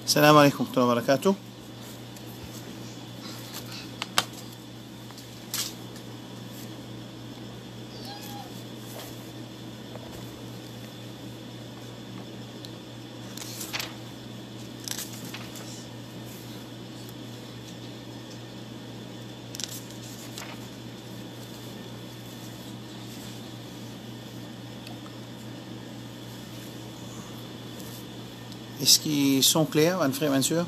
السلام عليكم ورحمة الله وبركاته. Est-ce qu'ils sont clairs, Anne-Frère Mansur?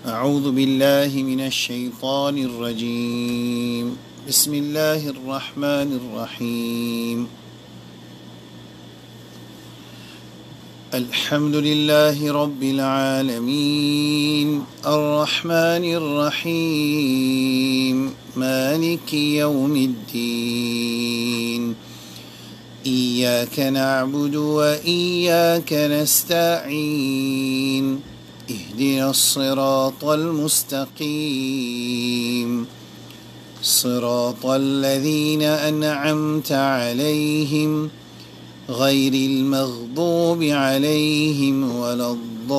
أعوذ بالله من الشيطان الرجيم. بسم الله الرحمن الرحيم. الحمد لله رب العالمين الرحمن الرحيم مالك يوم الدين إياك نعبد وإياك نستعين اهدنا الصراط المستقيم صراط الذين أنعمت عليهم غير المغضوب عليهم ولا الضالين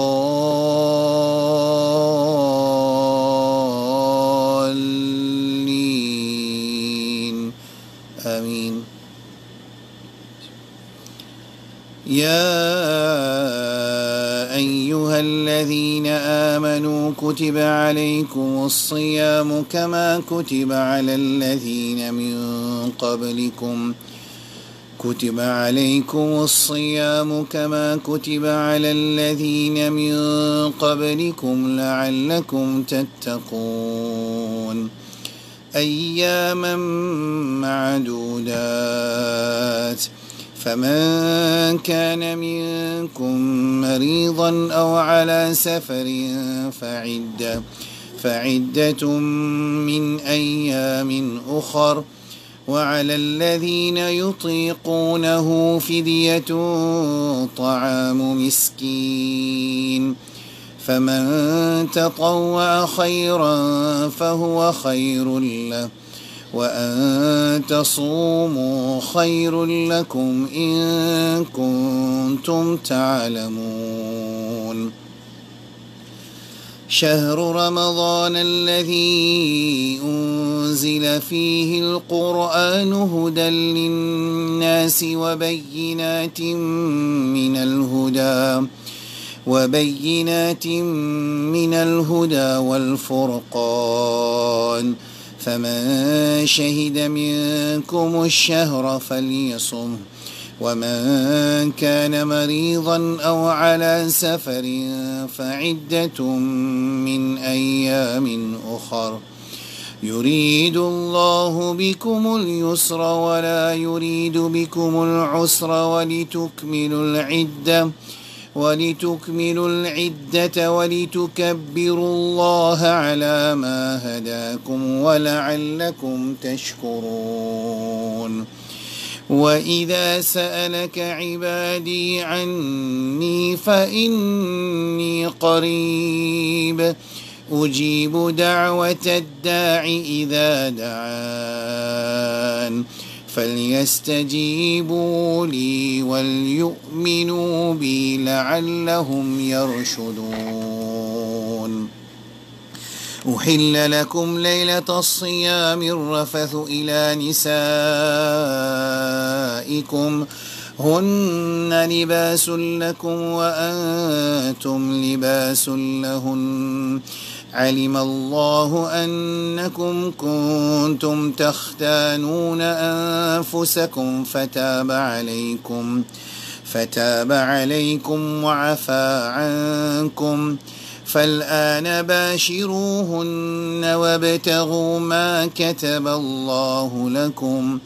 آمين. يا أيها الذين آمنوا كتب عليكم الصيام كما كتب على الذين من قبلكم لعلكم تتقون أياما معدودات فمن كان منكم مريضا أو على سفر فعدة من أيام أخر وعلى الذين يطيقونه فدية طعام مسكين فمن تطوع خيرا فهو خير له وأن تصوموا خير لكم إن كنتم تعلمون. شهر رمضان الذي أنزل فيه القرآن هدى للناس وبينات من الهدى والفرقان فمن شهد منكم الشهر فليصم ومن كان مريضا أو على سفر فعدة من أيام أخر يريد الله بكم اليسر ولا يريد بكم العسر ولتكملوا العدة ولتكبروا الله على ما هداكم ولعلكم تشكرون. وإذا سألك عبادي عني فإني قريب أجيب دعوة الداع إذا دعان فليستجيبوا لي وليؤمنوا بي لعلهم يرشدون. أحل لكم ليلة الصيام الرفث إلى نسائكم هن لباس لكم وأنتم لباس لهن علم الله أنكم كنتم تختانون أنفسكم فتاب عليكم وعفى عنكم فالآن باشروهن وابتغوا ما كتب الله لكم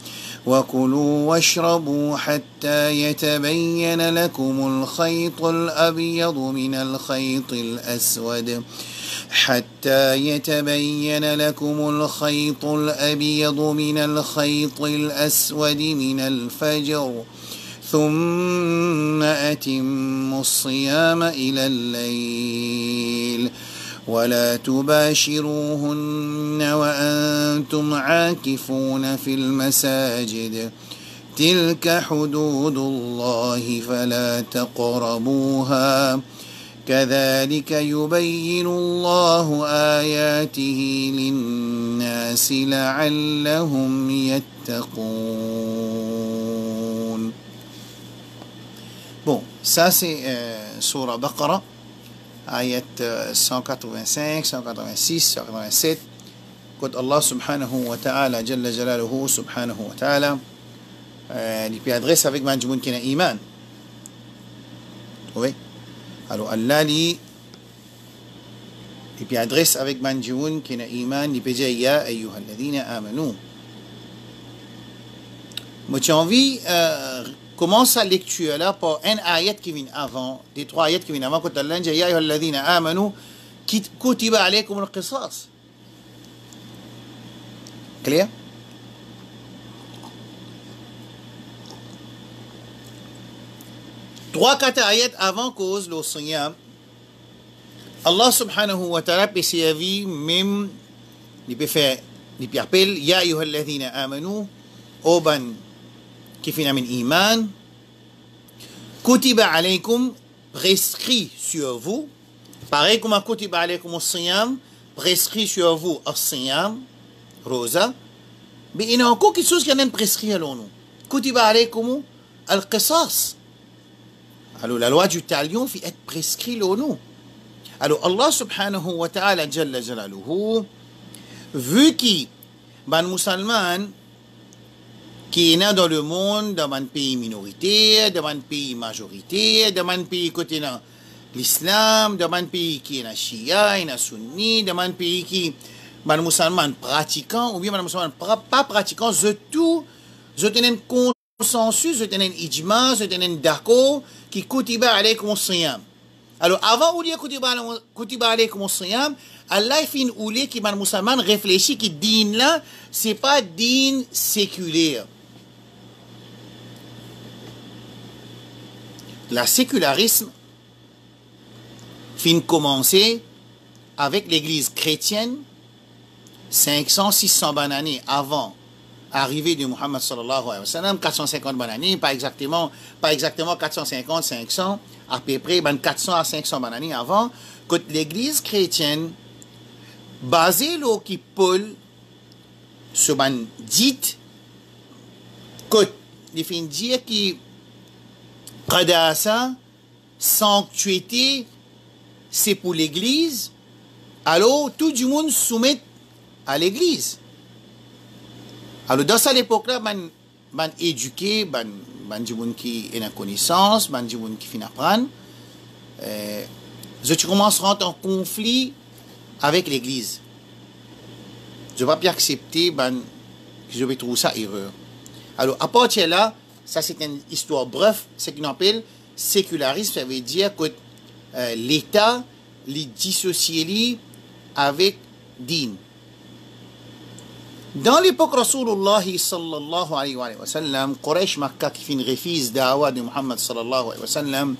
وكلوا واشربوا حتى يتبين لكم الخيط الأبيض من الخيط الأسود من الفجر ثم أتموا الصيام إلى الليل ولا تباشروهن وأنتم عاكفون في المساجد تلك حدود الله فلا تقربوها كذلك يبين الله آياته للناس لعلهم يتقون. Bon, ça c'est Surah Baqarah, ayat 185, 186, 187. Quand Allah subhanahu wa ta'ala, Jalla Jalaluhu subhanahu wa ta'ala, il peut adresser avec Manjmoun qui n'a iman. Oui. Alors Allah il peut adresser avec Manjmoun qui n'a iman, il peut dire Ya ayyuhalladhina amanu. Moi j'ai envie commence sa lecture là par un ayat qui vient avant, des trois ayats qui viennent avant, quand Allah dit Ya ayyuhalladhina amanu kutiba alaykum al-qisas. Clair? Trois, quatre ayats avant cause le siyam, Allah subhanahu wa ta'ala peut servir même, il peut faire, il peut appeler Ya ayyuhalladhina amanu, oban qui finit min iman, kutiba alaykum, prescrit sur vous, pareil comme kutiba alaykum al-siyam, prescrit sur vous al-siyam, rosa, mais il y a encore quelque chose qui est prescrit à nous. Kutiba alaykum al-qisas. Alors la loi du talion fait être prescrit là nous. Alors Allah subhanahu wa ta'ala jalla jalaluhu, vu qu'il ban musulman qui est né dans le monde, dans un pays minoritaire, dans un pays majoritaire, dans un pays côté dans l'islam, dans un pays qui est shia, et sunni, dans un pays qui est musulman pratiquant, ou bien musulman pas pratiquant, je tenais consensus, je tenais ijma, je tenais d'accord, qui kutiba alaykum siyam. Alors avant oulier kutiba alaykum siyam, Allah fin oulier qui man musulman réfléchit qui din là, c'est pas din séculaire. La sécularisme fin commencer avec l'église chrétienne 500-600 années avant arrivée de Muhammad sallallahu alayhi wa sallam, 450 années, pas exactement 450, 500, à peu près 400 à 500 années avant, que l'église chrétienne, basée là qui Paul, se dit, que les fins dire qui Qadasa, sanctuité, c'est pour l'église, alors tout le monde soumet à l'église. Alors dans cette époque-là, man éduqué, man qui est en connaissance, man qui finit apprendre, je commence à rentrer en conflit avec l'église. Je ne vais pas accepter que je vais trouver ça erreur. Alors à partir de là, ça c'est une histoire bref, ce qu'on appelle sécularisme, ça veut dire que l'État les dissocie avec din. Dans l'époque Rasulullah sallallahu alayhi wa sallam, Quraysh Makkah qui fait une refuse da'wa de Muhammad sallallahu alayhi wa sallam,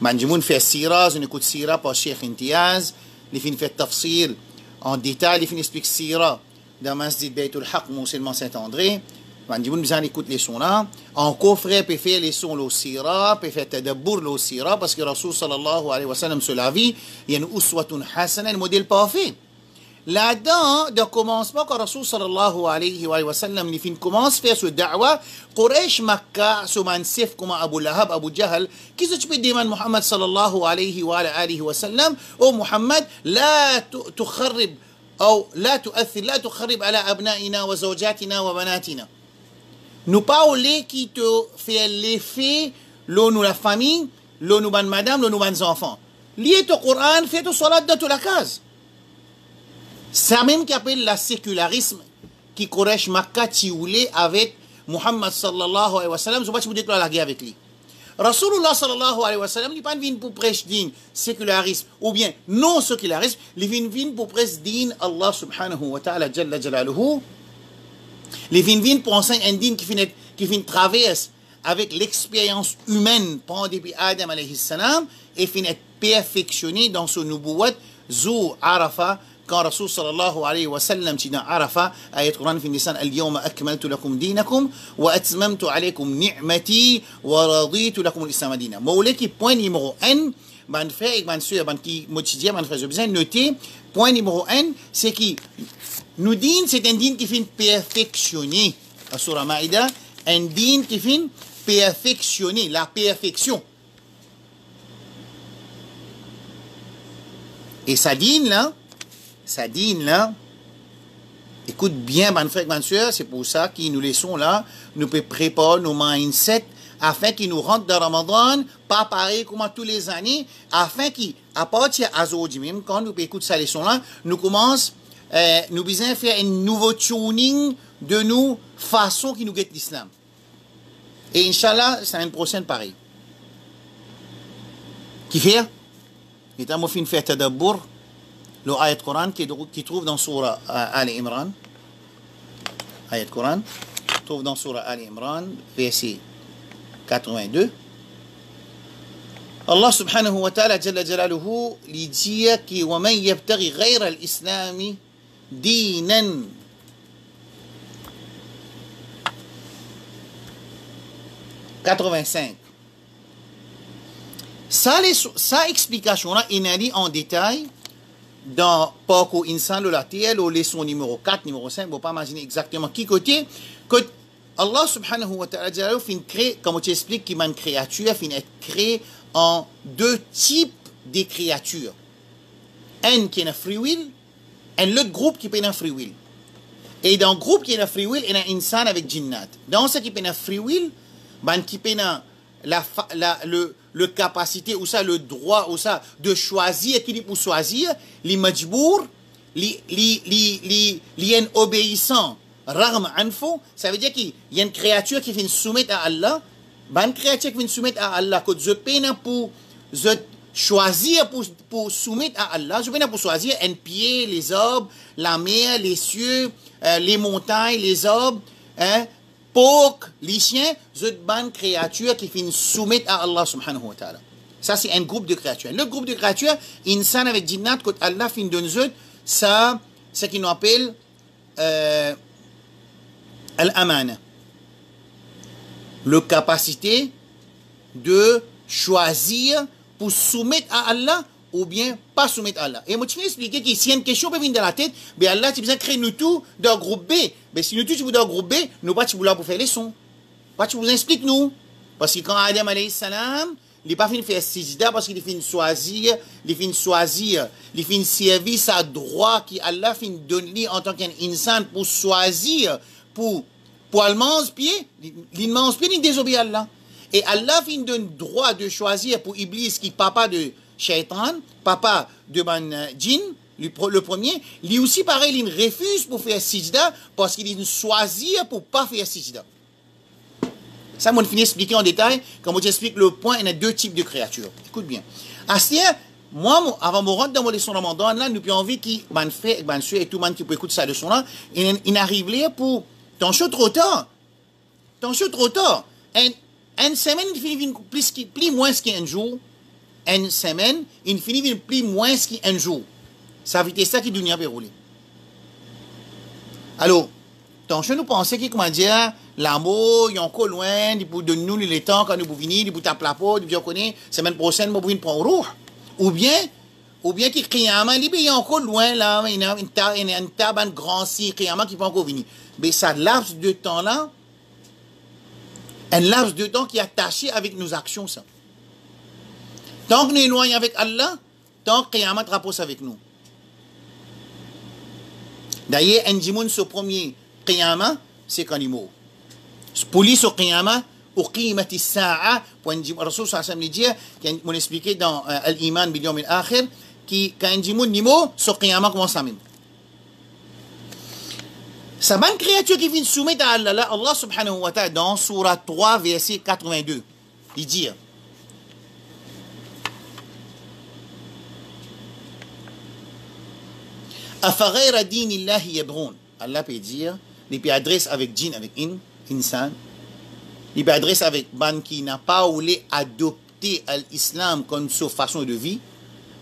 Manjmoun fait sira, on écoute sira par Cheikh Intiaz, les fin fait tafsir en détail, les fin explique sira dans Masjid Baytul Haq, musulman Saint-André, Manjmoun besoin d'écouter les sons là, en coffret peut faire les sons le sira, peut faire tadabbur le sira, parce que Rasul sallallahu alayhi wa sallam sur la vie, il y a une uswatun hasana, un modèle parfait. Là-dedans, de commencement, quand Rasul sallallahu alayhi wa sallam, les filles commencent à faire ce da'wa, Quraysh Makkah, ce mansif comme Abu Lahab, Abu Jahl, qui se peut dire Muhammad sallallahu alayhi wa sallam, oh Muhammad, la tukharrib, ou la tu'athir, la tukharrib ala abna'ina wa zawjatina wa banatina. Nous parlons qui te fait l'effet, l'eau nous la famille, l'eau nous ban madame, l'eau nous ban enfants. Lié au Coran, fait au salat dans toute la case. C'est même qui appelle la sécularisme qui Quraysh Makkah tioulé avec Muhammad sallallahu alayhi wa sallam. Je ne sais pas si vous déclarez la guerre avec lui. Rasulullah sallallahu alayhi wa sallam, il n'est pas venu pour prêcher din sécularisme ou bien non sécularisme, il vient pour prêcher din Allah subhanahu wa ta'ala jalla jalaluhu. Il vient pour enseigner un din qui finit traverse avec l'expérience humaine pendant depuis Adam alayhi salam et finit perfectionné dans son nubuwat Zou Arafa, quand Rasul sallallahu alayhi wa sallam dit dans Arafa, ayat Quran fi Nisan, al-yawma akmaltu lakum dinakum wa atmamtu alaykum ni'mati wa raditu lakum al-islam dina. Moulé qui point numéro 1, ban frère et ban sœur, ban qui motidia, ban frère, je besoin noter, point numéro 1, c'est qui nous din, c'est un din qui fait perfectionner, la surah Maïda, un din qui fait perfectionner, la perfection. Et sa dîne là, écoute bien, mon frère, ma soeur, c'est pour ça que nous laissons là, nous pouvons préparer nos mindset afin qu'ils nous rentrent dans Ramadan, pas pareil comme tous les années, afin qu'à partir d'aujourd'hui même, quand nous écoutons cette leçon là, nous commençons, nous besoin faire un nouveau tuning de nous, façon qui nous guette l'islam. Et Inch'Allah, c'est une prochaine pareil. Qui fait? Et on fin faire tadabbur le ayat Coran qui trouve dans Surah Ali Imran. Ayat Coran trouve dans Surah Ali Imran, verset 82. Allah subhanahu wa ta'ala jalla jalaluhu lui dit que wa man yabtaghi ghayra al-islam dinan (85). Sa explication là, il a dit en détail dans Poko Insan la TL ou leçon numéro 4, numéro 5, vous ne pouvez pas imaginer exactement qui côté, que Allah subhanahu wa ta'ala fin créé, comme tu expliques, qu'il y a une créature, fin être créé en deux types de créatures. Un qui est un free will, et l'autre groupe qui est un free will. Et dans le groupe qui est un free will, il y a un insan avec jinnat. Dans ce qui est un free will, qui est le capacité ou ça le droit ou ça de choisir qui pour choisir les majbour les obéissants rarement info, ça veut dire qu'il y a une créature qui vient soumettre à Allah, une créature qui vient soumettre à Allah que je peine pour choisir pour soumettre à Allah, je peine pour choisir un pied, les arbres, la mer, les cieux, les montagnes, les arbres, hein, pour les chiens, c'est une créature qui finit soumettre à Allah subhanahu wa ta'ala. Ça, c'est un groupe de créatures. Le groupe de créatures, insan avec jinnat, quand Allah finit donner ça, c'est ce qu'on appelle al-amana. La capacité de choisir pour soumettre à Allah ou bien pas soumettre à Allah. Et moi, tu vais expliquer que si y a une question peut venir dans la tête, mais Allah, tu besoin créer nous tout dans le groupe B. Mais si nous tous, tu veux dans le groupe B, nous pas tu voulons pour faire les sons. Pas tu vous explique nous. Parce que quand Adam alayhi salam, il n'est pas fini de faire sijda parce qu'il finit de choisir, il finit de servir sa droit qui Allah finit de donner en tant qu'un insan pour choisir, pour le manger pied, il mange pied, il désobéit à Allah. Et Allah finit de donner droit de choisir pour Iblis qui papa de Shaitan, papa de ban djinn, le premier, lui aussi pareil, il refuse pour faire sijda parce qu'il choisit pour pas faire sijda. Ça, on finit d'expliquer en détail, comme je t'explique le point, il y a deux types de créatures. Écoute bien. Astia, moi, avant de rentrer dans mon leçon ramadan, là, nous avons envie qu'il m'en fait, et tout le monde qui peut écouter sa leçon là, il arrive là pour, t'en chaud trop tard. Une semaine, il finit plus moins qu'un jour. Une semaine, il finit plus moins qu'un jour. Ça veut dire ça qui dunia peut rouler. Alors, tant que nous pensons que, comment dire, l'amour, il est encore loin, il peut donner nous le temps quand nous pouvons venir, il peut taper la porte, il peut connaître, semaine prochaine, nous pouvons prendre roue. Ou bien qu'il crie à main, il est encore loin, là, il y a une table, un grand si, qui peut encore venir. Mais ça laps de temps là, un laps de temps qui est attaché avec nos actions, ça. Tant que nous éloignons avec Allah, tant que Qiyamah rapporte avec nous. D'ailleurs, un djimoun sur premier Qiyamah, c'est quand il meurt. Pour lui, sur Qiyamah, au Qiyamati Sa'a, pour un djimoun, Rasul sallallahu alayhi wa sallam, qui m'a expliqué dans Al-Iman bil Yawm al-Akhir, quand un djimoun il meurt, sur Qiyamah, comment ça même? Sa bonne créature qui vient soumettre à Allah, Allah subhanahu wa ta'ala, dans Surah 3, verset 82, il dit, Afaghayra dinillahi yabghun. Allah peut dire, il peut adresser avec djinn, avec insan, il peut adresser avec ban qui n'a pas voulu adopter l'islam comme sa façon de vie.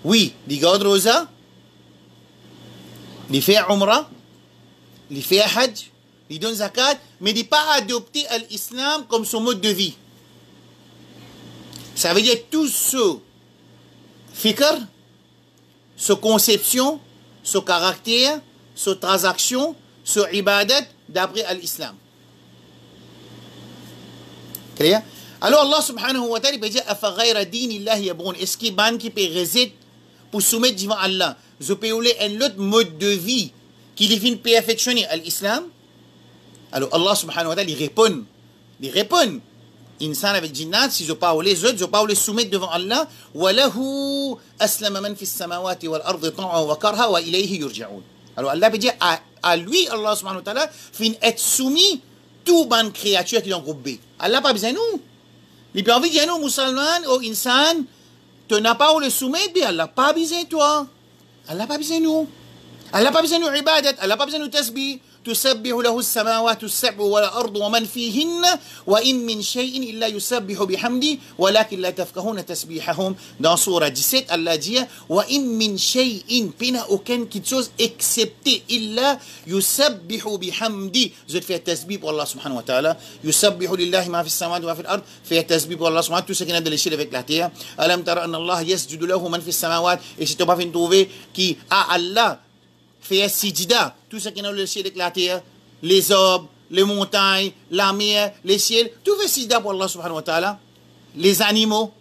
Oui, il garde rosa, il fait Umrah, il fait Hajj, il donne zakat, mais il n'a pas adopté l'islam comme son mode de vie. Ça veut dire tout ce fikr, ce conception, ce caractère, ce transaction, ce ibadat d'après l'islam. Clair? Alors Allah subhanahu wa ta'ala peut dire afaghayra dinillahi yabghun. Est-ce qu'il ban qui peut résister pour soumettre devant Allah? Je peux oublier un autre mode de vie qui devient perfectionner l'islam. Alors Allah subhanahu wa ta'ala il répond. Il répond. Insan avec jinnat, si je parle les autres, je parle les soumettre devant Allah. Walahu aslama man fi samawati wal ardi ta'an wa karha wa ilayhi yurja'un. Alors Allah peut dire à lui, Allah subhanahu wa ta'ala, fin être soumis tout ban créature qui est dans le groupe B. Allah pas besoin de nous. Il peut envie de dire nous, musulmans, ou insan, tu n'as pas où le soumettre, mais Allah pas besoin de toi. Allah pas besoin de nous. Allah pas besoin de nous ibadat, Allah pas besoin de nous tasbih. تسبح له السماوات السبع والأرض ومن فيهن وإن من شيء إلا يسبح بحمده ولكن لا تفقهون تسبيحهم. Dans Surah 17, Allah dit وإن من شيء بنا aucune chose excepté إلا يسبح بحمده. Je te fais tasbih pour Allah subhanahu wa ta'ala. يسبح لله ما في السماوات وما في الأرض. Fais tasbih pour Allah subhanahu wa ta'ala. Tout ce qui est dans les cieux avec la terre. ألم ترى أن الله يسجد له من في السماوات. Et si tu n'as pas fait trouver qui a Allah fait sijda, tout ce qui est dans le ciel avec la terre, les arbres, les montagnes, la mer, les ciels, tout fait sijda pour Allah subhanahu wa ta'ala, les animaux.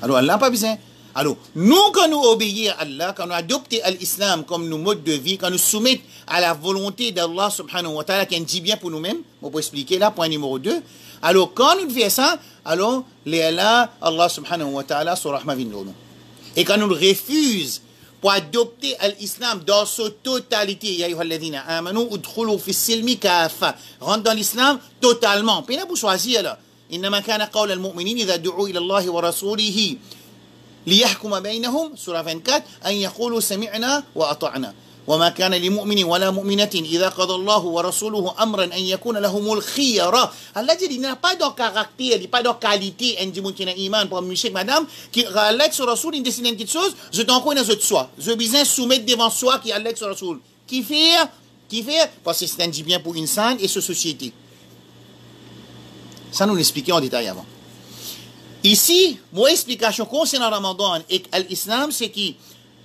Alors Allah n'a pas besoin. Alors, nous, quand nous obéissons à Allah, quand nous adoptons l'islam comme nos modes de vie, quand nous soumettons à la volonté d'Allah subhanahu wa ta'ala, qui dit bien pour nous-mêmes, on peut expliquer là, point numéro 2. Alors, quand nous faisons ça, alors, Allah subhanahu wa ta'ala, sur rahma vin nous. Et quand nous le refusons, pour adopter l'islam dans sa totalité, ya ayyuhalladhina amanu udkhulu fi silmi kafa. Rentre dans l'islam totalement. Puis là, vous choisir là. Innama kana qawla al-mu'minin idha du'u ila Allah wa rasulihi liyahkuma baynahum, surah 24, an yaqulu sami'na wa ata'na. وما كان لمؤمن ولا مؤمنة إذا قضى الله ورسوله أمرا أن يكون لهم الخيرة. Allah dit il n'a pas de caractère, il n'a pas de qualité, un dimanche qui a iman pour monsieur madame qui Alex sur Rasoul il décide une petite chose, je t'en connais de soi. Je besoin soumettre devant soi qui Alex sur Rasoul. Qui fait parce que c'est un bien pour insan et sa société. Ça nous l'expliquait en détail avant. Ici, mon explication concernant Ramadan et l'islam, c'est que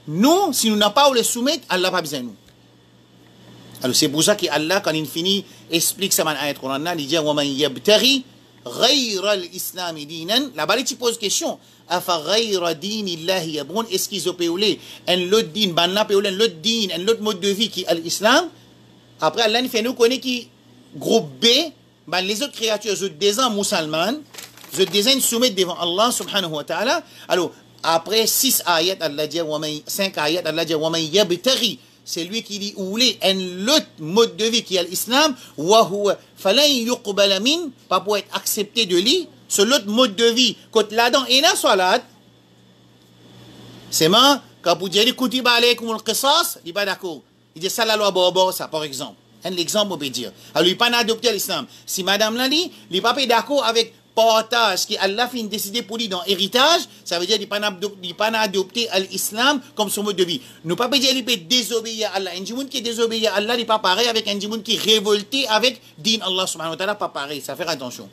nous, si nous n'avons pas où les soumettre, Allah n'a pas besoin de nous. Alors c'est pour ça qu'Allah, quand il finit, explique ça dans l'ayat Coran, il dit وَمَنْ يَبْتَغِي غَيْرَ الْإِسْلَامِ دِينًا. Là-bas, il pose question. أَفَغَيْرَ دِينِ اللَّهِ يَبْغُونَ. Est-ce qu'ils ont péolé un autre din, un autre din, un autre mode de vie qui est l'islam? Après, Allah nous fait nous connaître qui groupe B, les autres créatures, les autres des musulmans, les autres des soumettent devant Allah subhanahu wa ta'ala. Alors, après 6 ayats, Allah dit, 5 ayats, Allah dit, وَمَنْ يَبْتَغِي. C'est lui qui dit, ou un autre mode de vie qui est l'islam, وَهُوَ فَلَنْ يُقْبَلَ مِنْ, pas pour être accepté de lui, ce l'autre mode de vie, quand là-dedans, il y a la salat, c'est moi, quand vous dites, kutiba alaykum al-qisas, il n'est pas d'accord. Il dit, ça la loi bobo, ça, par exemple. Un exemple, on peut dire. Alors, il n'a pas adopté l'islam. Si madame l'a dit, il n'est pas d'accord avec partage qui Allah fin décidé pour lui dans héritage, ça veut dire qu'il n'a pas adopté l'islam comme son mode de vie. Nous pas dire qu'il peut désobéir à Allah. Un djimoun qui désobéit à Allah, il n'est pas pareil avec un djimoun qui révolté avec din Allah subhanahu wa ta'ala, pas pareil. Ça fait attention.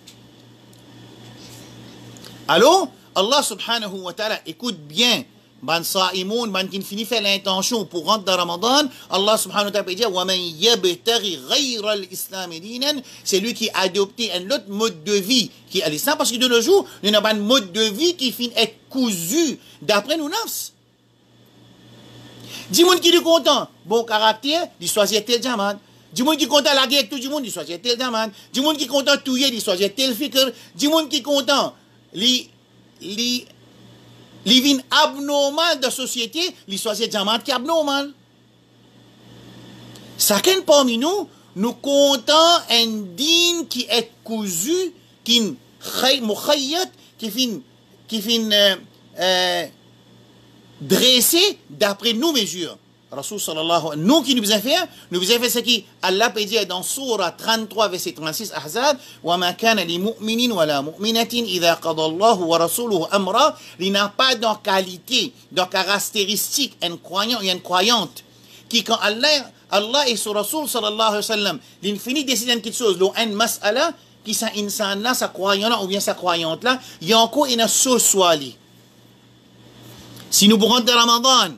Alors, Allah subhanahu wa ta'ala écoute bien. Ban sa'imoun, ban qui finit fait l'intention pour rentrer dans Ramadan, Allah subhanahu wa ta'ala peut dire وَمَنْ يَبْتَغِي غَيْرَ الْإِسْلَامِ دِينًا. C'est lui qui a adopté un autre mode de vie qui est l'islam, parce que de nos jours, nous n'avons pas un mode de vie qui finit être cousu d'après nos nafs. Dis-moi qui est content, bon caractère, il choisit tel diamant. Dis-moi qui est content la guerre avec tout le monde, il choisit tel diamant. Dis-moi qui est content touiller, il choisit tel fikr. Dis-moi qui est content, les vins abnormal de la société, les choisir diamant qui est abnormal. Chacun parmi nous, nous comptons un digne qui est cousu, qui est dressé d'après nos mesures. Rasul sallallahu nous qui nous avons fait ce qui Allah peut dire dans Surah 33 verset 36 Ahzab wa ma kana li mu'minin wa la mu'minatin idha qada Allah wa rasuluhu amra, il n'a pas de qualité, de caractéristique un croyant et une croyante qui quand Allah et son Rasul sallallahu alayhi wa sallam l'infini décide quelque chose, une mas'ala qui sa insan là, sa croyant là ou bien sa croyante là, il y a encore une soswali. Si nous rentrons dans Ramadan,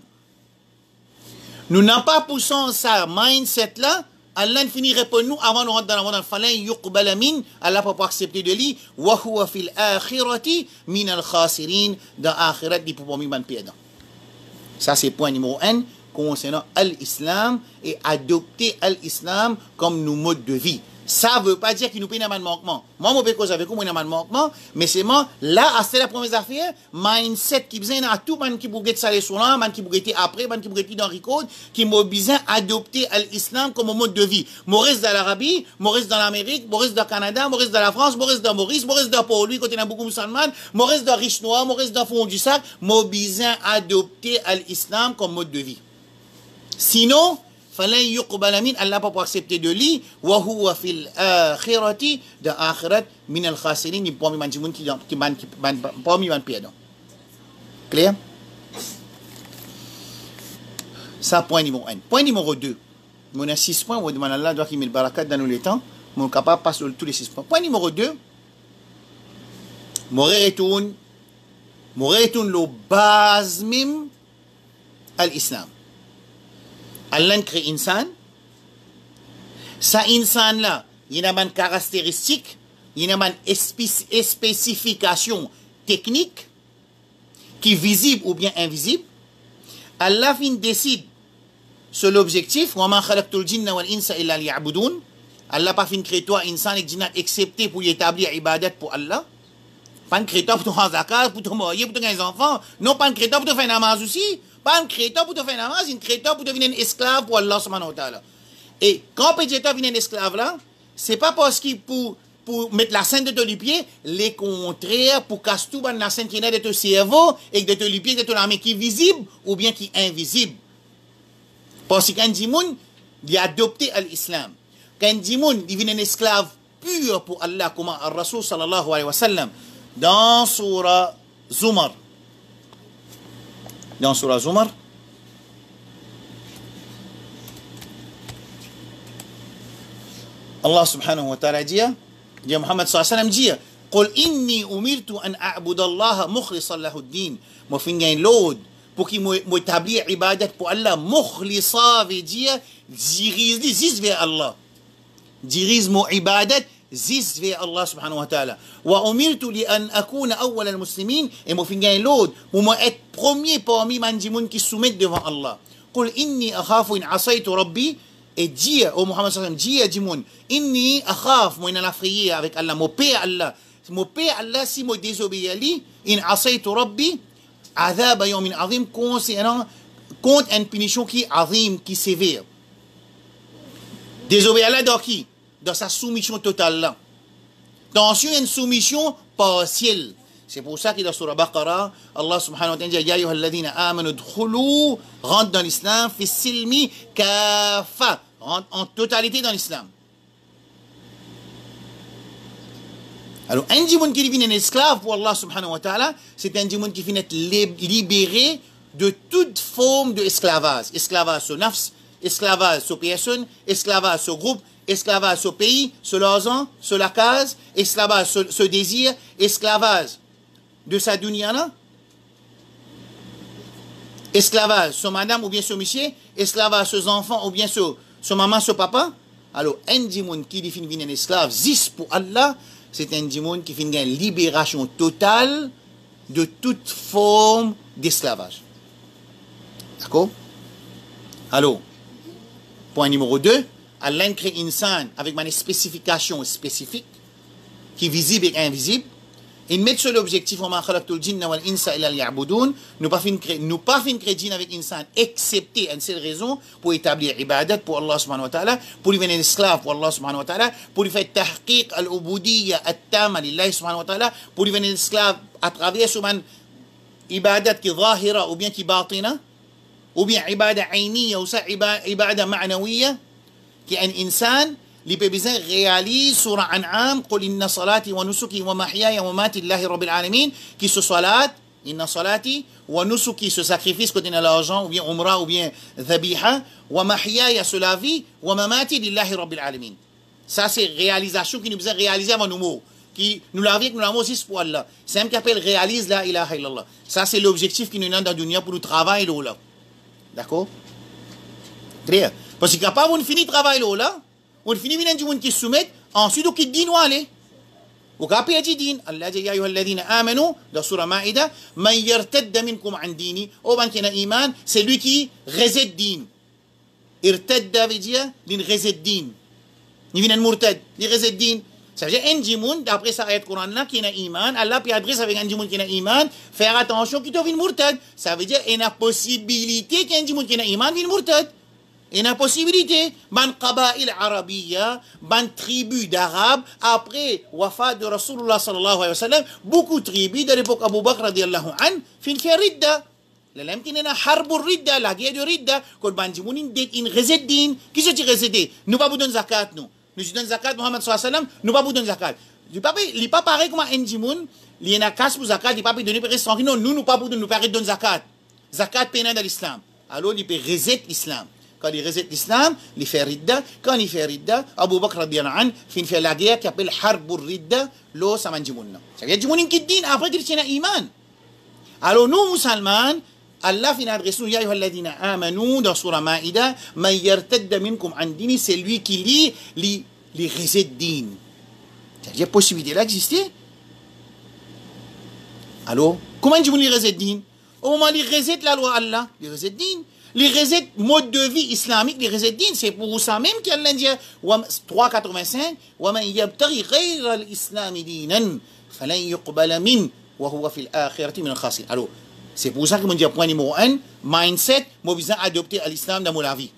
nous n'avons pas poussé ça mindset là, Allah finit répond nous avant de rentrer dans Ramadan, falan yuqbala min, Allah peut pas accepter de lui, wa huwa fil akhirati min al khasirin, dans akhirat di pour mi ban perdant. Ça c'est point numéro 1 concernant l'islam et adopter l'islam comme nos modes de vie. Ça ne veut pas dire qu'il nous paye un manquement. Moi, je peux cause avec vous, un manquement, mais c'est moi, là, c'est la première affaire, mindset qui besoin à tout, man qui bouget salé sur l'an, man qui bouget après, man qui bouget dans le code, qui m'a besoin adopter l'islam comme mode de vie. Maurice dans l'Arabie, Maurice dans l'Amérique, Maurice dans le Canada, Maurice dans la France, Maurice dans pour lui, quand il y a beaucoup de musulmans, Maurice dans riche noir, Maurice dans fond du sac, m'a besoin adopter l'islam comme mode de vie. Sinon, falan yuqbala min, Allah pas pour accepter de lui, wa huwa fil akhirati, de akhirat min al khasirin, il parmi manjimoun qui parmi man perdant. Clair? Ça point numéro 1. Point numéro 2. On a 6 points, on demande à Allah doit qu'il mette barakat dans le temps, on est capable de passer tous les 6 points. Point numéro 2. Mon retourne le base même à l'islam. Allah crée insan. Ça insan là, il y a une caractéristique, il y a une spécification technique qui est visible ou bien invisible. Allah décide sur l'objectif. Wa ma khalaqtul jinna wal insa illa liya'budun. Allah pas fin créer toi insan et jinna excepté pour y établir ibadat pour Allah. Pas un créateur pour ton zakat, pour ton marier, pour ton enfants. Non, pas un créateur pour te faire namaz aussi. Pas un créateur pour te faire namaz, un créateur pour devenir un esclave pour Allah subhanahu wa ta'ala. Et quand un créateur devient un esclave là, c'est pas parce qu'il pour mettre la scène de ton pied, les contraires pour casser tout la scène qui est de ton cerveau et de ton pied de ton armée qui est visible ou bien qui est invisible. Parce que quand dit moun, il a adopté l'islam. Quand dit moun, il devient un esclave pur pour Allah, comme Al-Rasul sallallahu alayhi wa sallam. Dans Surah Zumar. Dans Surah Zumar. Allah subhanahu wa ta'ala dit, Muhammad sallallahu alayhi wa sallam dit, قل إني أمرت أن أعبد الله مخلصا له الدين. Moi fin gain l'aude pour qu'il m'établir ibadat pour Allah. Mukhlisa veut dire dirige vers Allah. Dirige mon ibadat زيز في الله سبحانه وتعالى وأمرت لأن أكون أول المسلمين et moi fin gain l'aude pour moi être premier parmi manjimoun qui soumettent devant Allah. قل إني أخاف إن عصيت ربي et dire au Muhammad sallallahu alayhi wa sallam, dire Jimoun, inni akhaf, moi la frier avec Allah, mon père Allah si moi désobéis à lui, in asaytu rabbi, azab yawmin azim, concernant contre une punition qui est azim, qui est sévère. Désobéir à Allah dans qui? Dans sa soumission totale là. Attention, une soumission partielle. C'est pour ça que dans Surah Baqarah, Allah subhanahu wa ta'ala dit Ya ayyuhalladhina amanu dkhulu, rentre dans l'islam, fi silmi kafa, rentre en totalité dans l'islam. Alors, un djimoun qui devient un esclave pour Allah subhanahu wa ta'ala, c'est un djimoun qui finit être libéré de toute forme d'esclavage. Esclavage sur nafs, esclavage sur personne, esclavage sur groupe, esclavage sur pays, sur l'argent, sur la case, esclavage sur désir, esclavage de sa dunya là, esclavage sur madame ou bien sur monsieur, esclavage sur enfants ou bien sur maman, sur papa. Alors, un djimoun qui devient un esclave, zis pour Allah, c'est un djimoun qui finit une libération totale de toute forme d'esclavage. D'accord? Alors, point numéro 2, Allah crée insan avec une spécification spécifique qui est visible et invisible. Il met sur l'objectif nous pas fin créer djinn avec insan excepté une seule raison pour établir ibadat pour Allah subhanahu wa ta'ala, pour lui devenir esclave pour Allah subhanahu wa ta'ala, pour lui faire tahqiq al-ubudiyya at-tama lillahi subhanahu wa ta'ala, pour lui devenir esclave à travers son ibadat qui est zahira ou bien qui batina, ou bien ibada ainiya ou ça ibada ma'nawiya qui un insan li peut besoin réalise surah An'am qul inna salati wa nusuki wa mahyaya wa mamati lillahi rabbil alamin qui ce salat inna salati wa nusuki ce sacrifice côté l'argent ou bien umrah ou bien dhabiha wa mahyaya sur la vie wa mamati lillahi rabbil alamin. Ça c'est réalisation qui nous besoin réaliser avant nous mots qui nous la vie que nous l'avons aussi pour Allah. C'est un qui appelle réalise la ilaha illallah. Ça c'est l'objectif qui nous donne dans la dunya pour nous travailler là. D'accord? Clair. Parce que capable on finit travail là, on finit venir du monde qui soumet, ensuite on quitte din ou aller. Ou capable dit din, Allah dit ya ayyuhalladhina amanu dans surah Maïda, man yartadda minkum an dini, ou ban kina iman, c'est lui qui rejette din. Irtadda veut dire din rejette din. Ni vient murtad, ni rejette din. Ça veut dire un djimoun, d'après ça ayat Coran là, qui n'a iman, Allah puis adresse avec un djimoun qui n'a iman, faire attention qui te vient murtad. Ça veut dire il y a possibilité qu'un djimoun qui n'a iman vienne murtad. Il y a possibilité. Ban qaba'il arabiya, ban tribus d'arabes, après wafat de Rasulullah sallallahu alayhi wa sallam, beaucoup de tribus de l'époque Abu Bakr radiallahu an, fin fait ridda. L'élève qui n'a harbur ridda, la guerre de ridda, quand ban djimoun in rezeddin, qui se dit rezedé? Nous pas vous donner zakat, nous. Nous donnons zakat, Muhammad sallallahu alayhi wa sallam, nous pas vous donner zakat. Il n'est pas pareil comme un djimoun, il y a une casse pour zakat, il n'est pas donner pour rester non, nous pas vous donner zakat. Zakat pénal dans l'islam. Alors il peut reset l'islam. Quand il reset l'islam, il fait ridda. Quand il fait ridda, Abu Bakr radiallahu anhu fait la guerre qui appelle harbur ridda, l'eau ça man djimoun. Ça veut dire djimoun qui dit après qu'il tient iman. Alors nous musulmans, Allah fin adresse nous, ya ayyuhalladhina amanu, dans surah Maïda, man yartadda minkum an dini, c'est lui qui lit les reset din. C'est-à-dire, possibilité là exister. Alors, comment dit-on les reset din? Au moment où ils reset la loi Allah, les reset din, les reset mode de vie islamique, les reset din, c'est pour ça même qu'Allah dit, 385, وَمَنْ يَبْتَغِي غَيْرَ الْإِسْلَامِ دِينًا فَلَنْ يُقْبَلَ مِنْهُ وَهُوَ فِي الْآخِرَةِ مِنَ الْخَاسِرِينَ. Alors, c'est pour ça que mon dit point numéro 1, mindset, moi besoin adopter l'islam dans mon vie.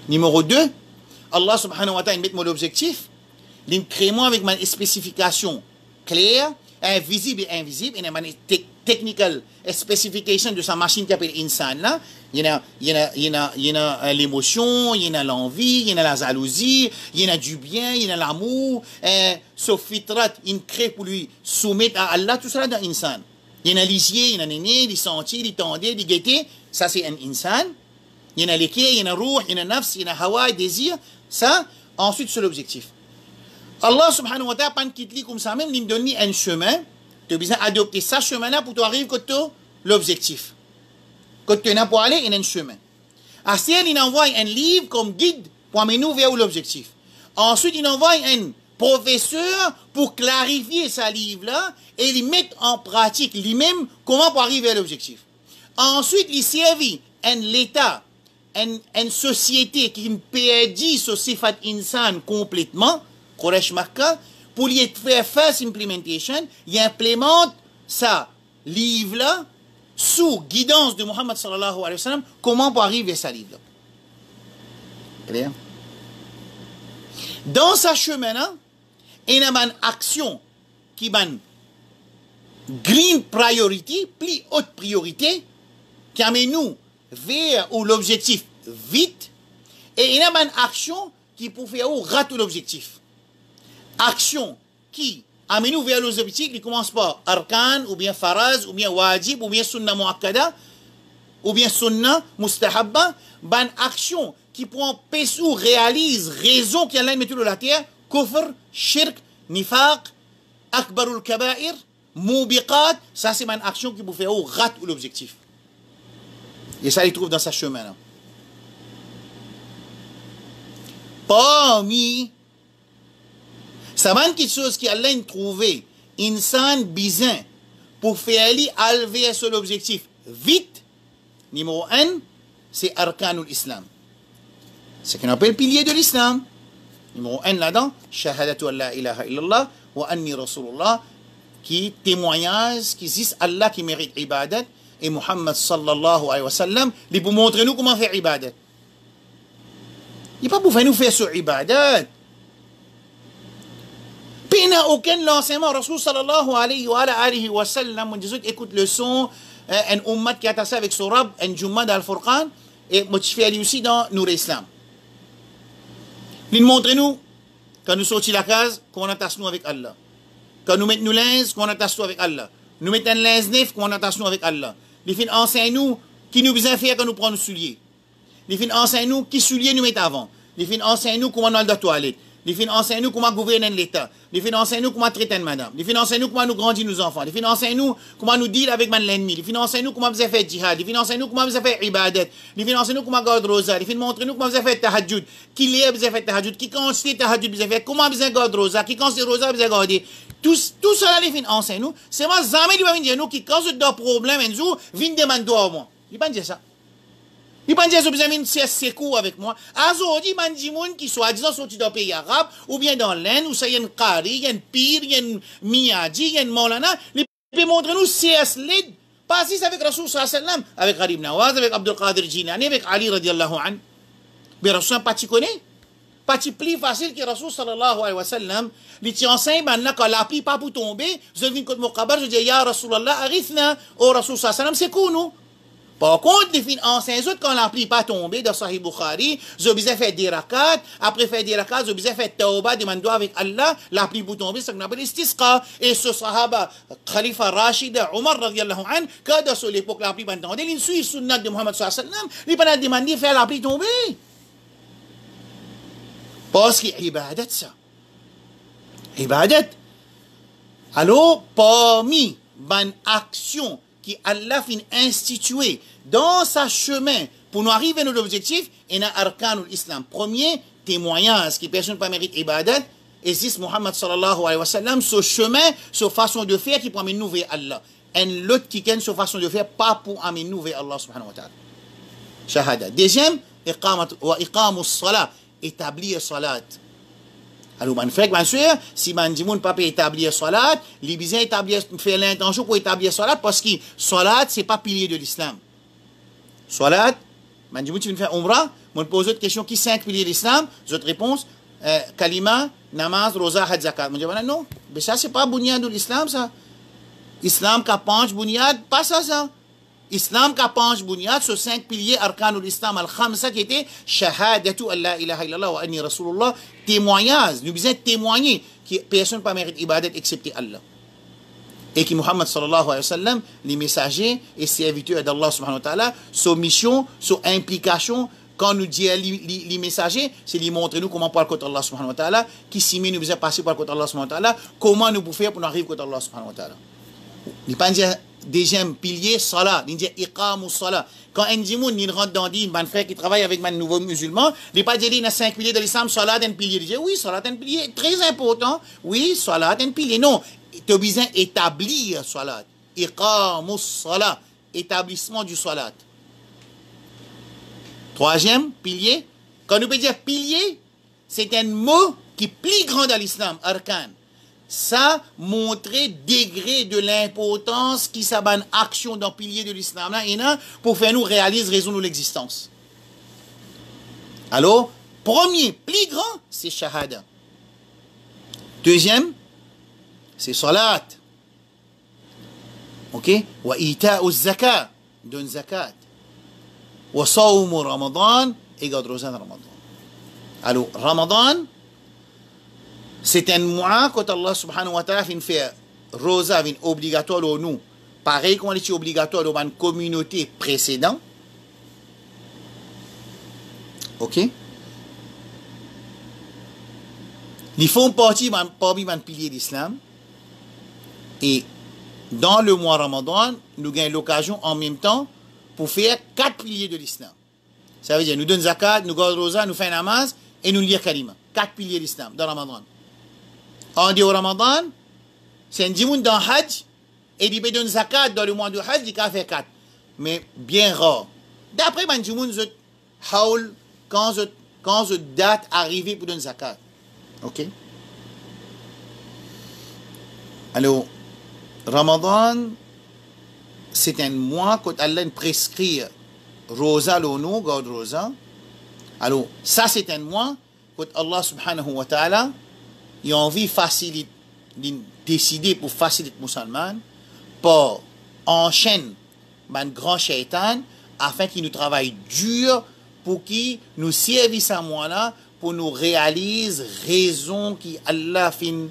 Numéro 2, Allah subhanahu wa ta'ala met mon objectif, il crée moi avec ma spécification claire, invisible et invisible, et une technical specification de sa machine qui appelle insan là. Il y a l'émotion, il y a l'envie, il y a la jalousie, il y a du bien, il y a l'amour, ce fitrat, il crée pour lui soumettre à Allah, tout ça dans insan. Il y a l'isier, il y a l'aîné, il sentit, il tendait, il guettait, ça c'est un insan. Il y a l'équerre, il y a ruh, il y a nafs, il y a hawa, désir, ça, ensuite c'est l'objectif. Allah subhanahu wa ta'ala, pas quitte comme ça même, il donne un chemin, tu as besoin d'adopter ce chemin-là pour arriver à l'objectif. Quand tu es pour aller, il y a un chemin. Après, il envoie un livre comme guide pour amener nous vers l'objectif. Ensuite, il envoie un professeur pour clarifier ce livre-là et il mettre en pratique lui-même comment pour arriver à l'objectif. Ensuite, il servit un l'État, une société qui perdit ce sifat insan complètement, Quraysh Makkah, pour y faire first implementation, il implémente ça livre-là sous guidance de Muhammad sallallahu alayhi wa sallam, comment pour arriver à ce livre-là. Clair? Dans ce chemin-là, il y a une action qui est une green priority, plus haute priorité, qui amène nous vers l'objectif vite, et il y a une action qui peut faire rater l'objectif. Action qui amène nous vers l'objectif, qui commence par arkan, ou bien faraz, ou bien wajib, ou bien sunna muakkada, ou bien sunna mustahabba, ban action qui prend ou réalise raison qui Allah met tout la terre, kufr, shirk, nifaq, akbarul kaba'ir, mubiqat, ça c'est une action qui peut faire rater l'objectif. Et ça, il trouve dans sa chemin-là. Parmi ça va quelque chose qui Allah a trouvé, insan bizin, pour faire aller vers son objectif vite. Numéro 1, c'est arkanul islam. C'est ce qu'on appelle pilier de l'islam. Numéro 1 là-dedans, shahadatu an la ilaha illallah wa anni rasulullah, qui témoignage qui existe Allah qui mérite ibadat et Muhammad sallallahu alayhi wa sallam, il pour montrer nous comment faire ibadat. Il n'est pas pour faire nous faire sur ibadat. Puis il n'y a aucun l'enseignement. Rasul sallallahu alayhi wa sallam, on dit écoute le son, un ummat qui est attaché avec son rab, un jumma dans le Furqan, et motivé aussi dans Nour Islam. Il montre-nous, quand nous sortons de la case, qu'on attache nous avec Allah. Quand nous mettons nos linges, qu'on attache nous avec Allah. Nous mettons un linge neuf, qu'on attache nous avec Allah. Les fins enseignent nous, qui nous besoin faire quand nous prenons nos souliers. Les fins enseignent nous, qui souliers nous mettons avant. Les fins enseignent nous, comment nous allons dans la toilette. Les fins enseignent nous, comment gouverner l'État. Les fins enseignent nous, comment traiter une madame. Les fins enseignent nous, comment nous grandir nos enfants. Les fins enseignent nous, comment nous deal avec l'ennemi. Les fins enseignent nous, comment vous faire djihad. Les fins enseignent nous, comment vous faire ibadat. Les fins enseignent nous, comment garder rosa. Les fins montrent nous, comment vous faire tahajjud. Qui l'est, vous faire tahajjud. Qui considère tahajjud, vous faire. Comment vous garder rosa. Qui considère rosa, vous garder. Tout cela, les fins enseignent nous. C'est moi, jamais il va venir nous, qui cause de problèmes, et nous, viennent demander à moi. Il va dire ça. Il va dire que vous avez une secours avec moi. Aujourd'hui, il dit qui soit disant sorti d'un pays arabe, ou bien dans l'Inde, où ça y a une Qari, il y a une Pir, il y a une Miyadi, il y a une Maulana. Il peut montrer nous CS Lid. Pas si avec Rasul sallam, avec Gharib Nawaz, avec Abdul Qadir Jinani, avec Ali radiallahu anhu. Mais Rasul pas tu connais? Pas plus facile que Rasul sallallahu alayhi wa sallam. Il t'enseigne maintenant quand la pluie pas pour tomber. Je viens contre mon kabar, je dis Ya Rasulallah, arithna, au Rasul sallam, c'est quoi nous? Par contre, les fins anciens autres, quand la pluie pas tombé dans Sahih Bukhari, ils ont besoin de faire des rakats, après faire des rakats, ils ont besoin de faire tawbah, demander avec Allah, la pluie pour tomber, c'est ce qu'on appelle l'istisqa. Et ce sahaba, Khalifa Rashid, Omar radiallahu anhu, quand dans l'époque la pluie pas tombé, il suit le sunnat de Muhammad sallallahu alayhi wa sallam, il pas demandé de faire la pluie tomber. Parce que ibadat ça. Ibadat. Alors, parmi bonnes actions qui Allah fin institué dans sa chemin pour nous arriver à nos objectifs, il y a arkanul islam. Premier témoignage qui personne pas mérite ibadat, existe Muhammad sallallahu alayhi wa sallam, ce chemin, ce façon de faire qui pour amener nous vers Allah. Un l'autre qui ken ce façon de faire pas pour amener nous vers Allah subhanahu wa ta'ala. Shahada. Deuxième, iqamus salat, établir salat. Alors, bien sûr, si man dit moun pas établir salat, les besoin établir, faire l'intention pour établir salat, parce que salat, c'est pas pilier de l'islam. Salat, man dit moun tu viens faire umrah, moun pose autre question, qui 5 piliers de l'islam? Votre réponse, kalima, namaz, roza, had zakat. Moun dit, non, mais ça, c'est pas bunyad de l'islam, ça. Islam ka panch bunyad, pas ça. Islam ka panch bunyad, ce 5 piliers arkanul islam al-khamsa qui était shahadatu an la ilaha illallah wa anni rasulullah, témoignage, nous besoin témoigner que personne pas mérite ibadat excepté Allah. Et que Muhammad sallallahu alayhi wa sallam, les messagers et serviteurs d'Allah subhanahu wa ta'ala, son mission, son implication, quand nous disons les messagers, c'est de montrer nous comment parler contre Allah subhanahu wa ta'ala, qui si nous besoin passer par contre Allah subhanahu wa ta'ala, comment nous pouvons faire pour nous arriver contre Allah subhanahu wa ta'ala. Il pas dire deuxième pilier, salat. Il dit iqamu salat. Quand un dimoun, il rentre dans dit, un frère qui travaille avec un nouveau musulman, il n'est pas dit, il y a 5 piliers de l'islam, salat un pilier. Il dit, oui, salat un pilier, très important. Oui, salat un pilier. Non, tu as besoin d'établir salat. Iqamu salat. Établissement du salat. Troisième pilier. Quand nous peut dire pilier, c'est un mot qui est plus grand dans l'islam, arkan. Ça montrer degré de l'importance qui s'abonne action dans le pilier de l'islam là pour faire nous réaliser raison de l'existence. Alors, premier, plus grand, c'est shahada. Deuxième, c'est salat. Ok? Wa ita'u zakat, donne zakat. Wa sawmu ramadan, et garde rosa ramadan. Alors, ramadan, c'est un mois que Allah subhanahu wa ta'ala fait rosa obligatoire pour nous. Pareil comme il est obligatoire dans une communauté précédente. Ok? Ils font partie d'un pilier d'islam. Et dans le mois Ramadan, nous gagnons l'occasion en même temps pour faire 4 piliers de l'islam. Ça veut dire, nous donnons zakat, nous gardons rosa, nous faisons namaz et nous lisons kalima. 4 piliers d'islam dans Ramadan. En dehors du Ramadan, c'est un dimoun dans Hajj, et il donne zakat dans le mois de Hajj, il a fait 4. Mais bien rare. D'après un dimoun, quand je date arrivée pour donner zakat. Ok? Alors, Ramadan, c'est un mois que Allah prescrit rosa l'ono, garde rosa. Alors, ça c'est un mois que Allah subhanahu wa ta'ala il a envie de décider pour faciliter les musulmans pour enchaîner ban grand shaitan, afin qu'il nous travaille dur pour qu'il nous servisse à moi là, pour nous réalise raison qui Allah fin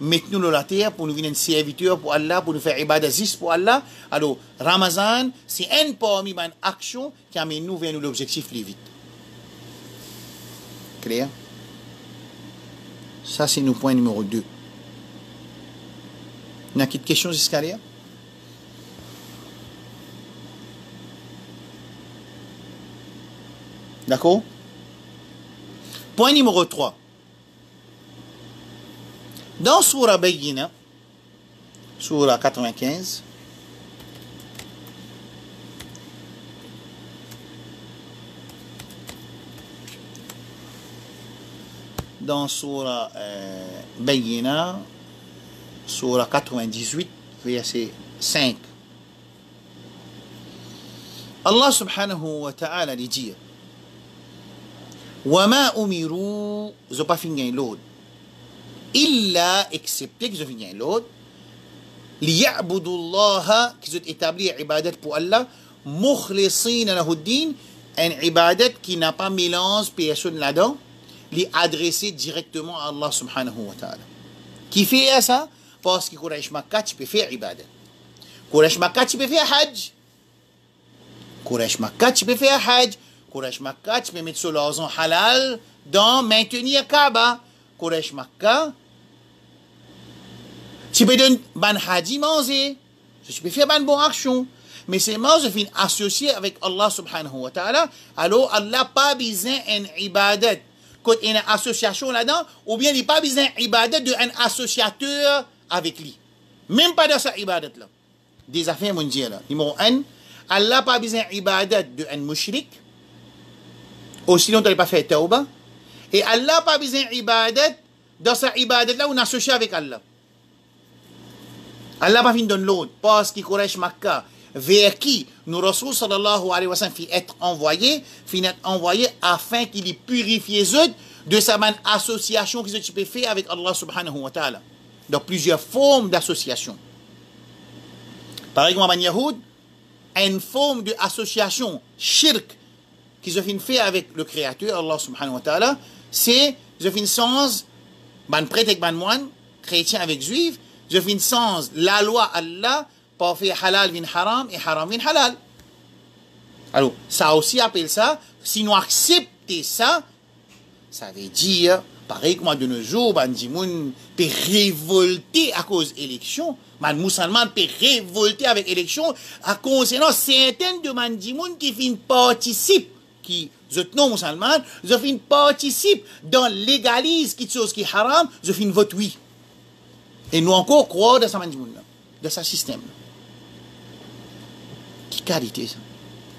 mettre nous dans la terre pour nous venir un serviteur pour Allah, pour nous faire ibadah juste pour Allah. Alors, Ramazan, c'est un parmi les actions qui amène nous vers l'objectif plus vite. Clair? Ça, c'est notre point numéro 2. Il y a une question jusqu'à là? D'accord? Point numéro 3. Dans Surah Bayyina, Surah 95, dans Surah Bayyina, Surah 98, verset 5, Allah subhanahu wa ta'ala dit وَمَا أُمِرُوا ils n'ont pas fini l'autre إلا excepté qu'ils ont fini l'autre لِيَعْبُدُوا اللَّهَ qu'ils ont établi ibadat pour Allah مُخْلِصِينَ لَهُ الدِّينَ une ibadat qui n'a pas mélange personne là-dedans li adresser directement à Allah subhanahu wa ta'ala qui fait ça parce que Quraysh Makkah tu peux faire ibadat Quraysh Makkah tu peux faire hajj Quraysh Makkah tu peux faire hajj Quraysh Makkah tu peux mettre sur l'argent halal dans maintenir Kaaba Quraysh Makkah tu peux donner ban haji manger tu peux faire ban bonne action mais c'est manger fin associé avec Allah subhanahu wa ta'ala alors Allah pas besoin une ibadat quand il y a une association là-dedans ou bien il n'y a pas besoin ibadat d'un associateur avec lui même pas dans sa ibadat là des affaires mondiales numéro 1 Allah pas besoin ibadat d'un mushrik aussi longtemps il n'a pas fait tauba et Allah pas besoin ibadat dans sa ibadat là on associe avec Allah Allah pas fin donne l'autre parce que Quraysh Makkah vers qui nous Rasul sallallahu alayhi wa sallam fit être envoyé afin qu'il y purifie eux de sa man association qu'ils ont pu faire avec Allah subhanahu wa ta'ala dans plusieurs formes d'association par exemple Yahoud une forme d'association shirk qu'ils ont fait avec le créateur Allah subhanahu wa ta'ala c'est ils ont fait sens ban prêtre avec ban moine chrétien avec juif ils ont fait sens la loi Allah pas faire halal vin haram et haram vin halal alors ça aussi appelle ça si nous acceptons ça ça veut dire pareil comme de nos jours ban dimoun peut révolter à cause élection man musulman peut révolter avec élection à concernant certaines de man dimoun qui fin participe qui non musulman je fin participe dans légalise quelque chose qui est haram je fin vote oui et nous encore croire dans ça man dimoun dans ce système qui qualité ça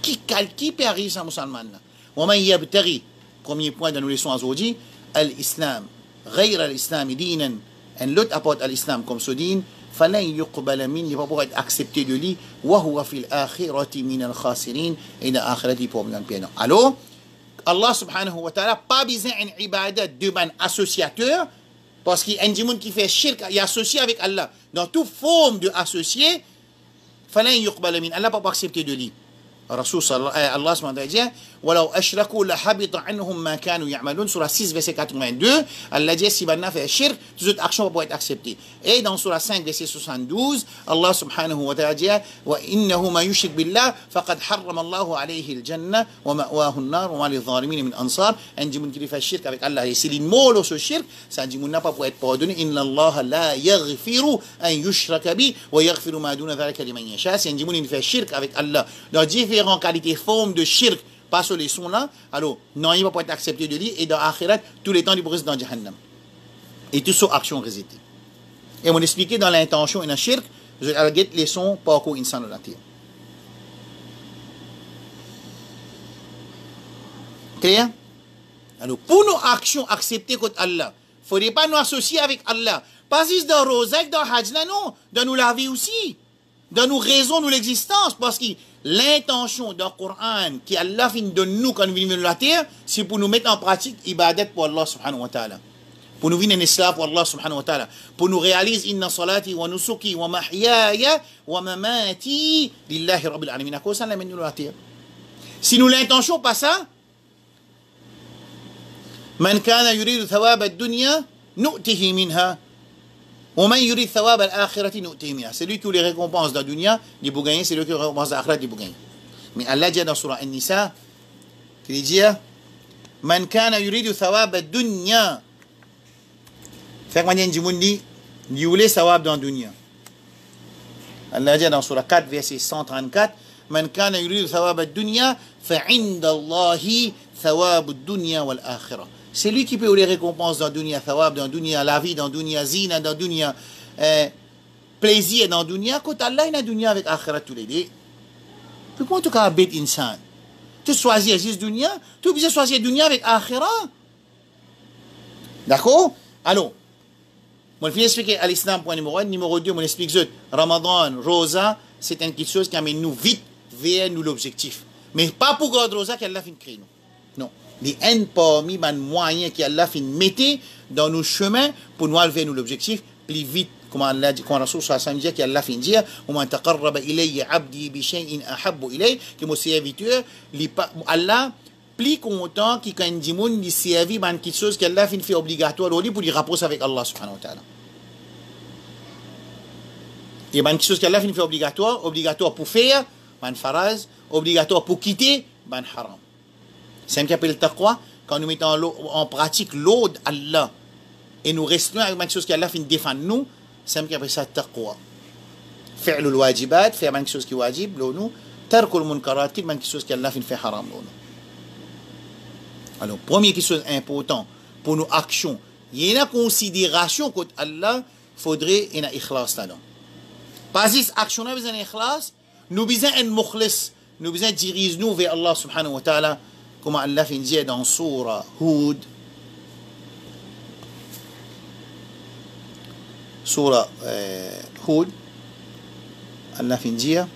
qui peut arriver ça musulman là wa man yabtaghi premier point dans nos leçons aujourd'hui al-islam غير الاسلام دينا en l'autre apporte à l'islam comme ce din فلن يقبل منه il va pas être accepté de lui وهو في الآخرة من الخاسرين et dans l'akhirah il pourra bien perdre alors Allah subhanahu wa ta'ala pas besoin d'une ibadat de ban associateur parce qu'il y a un monde qui fait shirk il est associé avec Allah dans toute forme de associé فلن يقبل منه Allah pas accepter de lui Rasul Allah subhanahu wa ta'ala dit ولو أشركوا لحبط عنهم ما كانوا يعملون Surah 6 verset 82 Allah dit si banna fait shirk toutes les actions vont être acceptées et dans Surah 5 verset 72 Allah subhanahu wa ta'ala dit وإنه ما يشرك بالله فقد حرم الله عليه الجنة ومأواه النار وما للظالمين من أنصار عندي من qui fait shirk avec Allah et c'est l'immolo ce shirk ça dit mon n'a pas pour être pardonné إن الله لا يغفر أن يشرك به ويغفر ما دون ذلك لمن يشاء c'est عندي mon fait shirk avec Allah dans différentes qualités formes de shirk pas sur les sons là, alors non, il va pas être accepté de lui et dans l'akhirat, tous les temps, il brise dans Jahannam. Et tout ça, action résidée. Et on expliquait dans l'intention et dans le shirk, je vais regarder les sons pas encore insan dans la terre. Clair? Alors, pour nos actions acceptées contre Allah, il ne faudrait pas nous associer avec Allah. Pas juste dans Rosaïque, dans Hajj, là, non. Dans nous la vie aussi. Dans nos raisons, nous l'existence. Parce que l'intention dans le Coran, qui Allah fin de nous quand nous venons de la terre, c'est pour nous mettre en pratique ibadat pour Allah subhanahu wa ta'ala. pour nous venir en esclave pour Allah subhanahu wa ta'ala, pour nous réaliser inna salati wa nusuki wa mahyaya wa mamati lillahi rabbil alamin. À cause de ça, si nous l'intention pas ça, man kana yuridu thawab ad-dunya nu'tihi minha wa man yurid thawab al-akhirati nu'tihi minha. C'est lui qui a les récompenses de la dunya, il peut gagner, c'est lui qui a les récompenses de l'akhirat, il peut gagner. Mais Allah dit dans surah An-Nisa, il dit man kana yuridu thawab ad-dunya. Fait que maintenant, il voulait thawab dans la dunya. Allah dit dans surah 4, verset 134, man kana yuridu thawab ad-dunya fa 'inda Allahi thawab ad-dunya wal akhirah. C'est lui qui peut les récompenses dans la dunya, thawab dans la dunya, la vie dans la dunya, zina dans la dunya, plaisir dans la dunya. Quand Allah est dans la dunya avec akhirat tous les deux, pourquoi tu as bête insan? Tu choisis la dunya, tu es obligé de choisir la dunya avec akhirat. D'accord? Alors, moi, je vais expliquer à l'islam, point numéro 1. Numéro 2, je explique que Ramadan, Rosa, c'est une petite chose qui amène nous vite vers nous l'objectif. Mais pas pour garder Rosa qu'Allah fin créer nous. Non. Les un parmi les moyens qu'Allah fin mettre dans nos chemins pour nous aller vers nous l'objectif plus vite. Comme Allah dit, quand Rasul sallallahu alayhi wa sallam dit qu'Allah fin dire, وَمَنْ تَقَرَّبَ إِلَيَّ عَبْدِي بِشَيْءٍ أَحَبُّ إِلَيَّ, que mon serviteur, Allah plus content qu'il quand dit moun il servi ban quelque chose qu'Allah fin fait obligatoire pour lui rapprocher avec Allah subhanahu wa ta'ala. Et ban quelque chose qu'Allah fin fait obligatoire pour faire, ban faraz, obligatoire pour quitter, ban haram. C'est ce qu'on appelle le taqwa, quand nous mettons en pratique l'ordre Allah et nous restons avec quelque chose qu'Allah fin défendre nous, c'est ce qu'on appelle ça taqwa. Faire le wajibat, faire quelque chose qui est wajib, nous, tarkul munkarat, quelque chose qu'Allah fin fait haram, nous. Alors, première chose importante pour nos actions, il y a une considération que Allah faudrait une ikhlas là-dedans. Pas juste action, nous avons besoin d'ikhlas, nous avons besoin d'un mukhlis, nous avons besoin de diriger nous vers Allah subhanahu wa ta'ala, comme Allah fait dire dans surah Hud. Surah Hud, Allah fait dire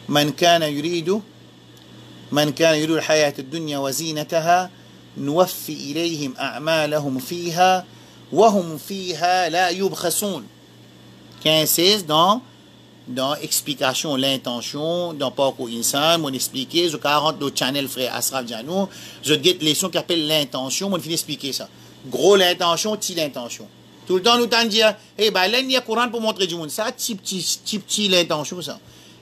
من كان يريد الحياة الدنيا وزينتها نوفي إليهم أعمالهم فيها وهم فيها لا يبخسون. 15 dans explication l'intention dans parcours insan mon expliquer je 40 le channel frère Asraf Dianou je get leçon qui appelle l'intention mon fin expliquer ça gros l'intention petit l'intention tout le temps nous t'en dire eh ben là il y a Coran pour montrer du monde ça petit l'intention ça.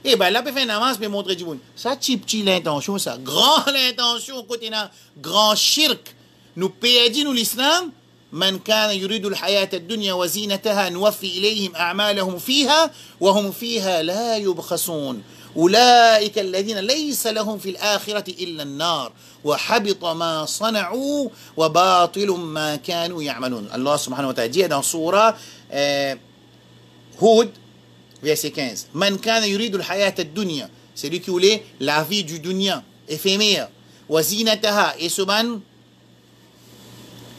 Eh bien, là, on peut faire une avance, mais montrer du monde. Ça, petit l'intention, ça. Grand l'intention, côté d'un grand shirk. Nous perdons, nous, l'islam. من كان يريد الحياة الدنيا وزينتها نوفي إليهم أعمالهم فيها وهم فيها لا يبخسون أولئك الذين ليس لهم في الآخرة إلا النار وحبط ما صنعوا وباطل ما كانوا يعملون. الله سبحانه وتعالى dit dans سورة Hud verset 15. Man kana yuridu al-hayat ad-dunya, c'est lui qui voulait la vie du dunya éphémère. Wa zinataha, et ce man,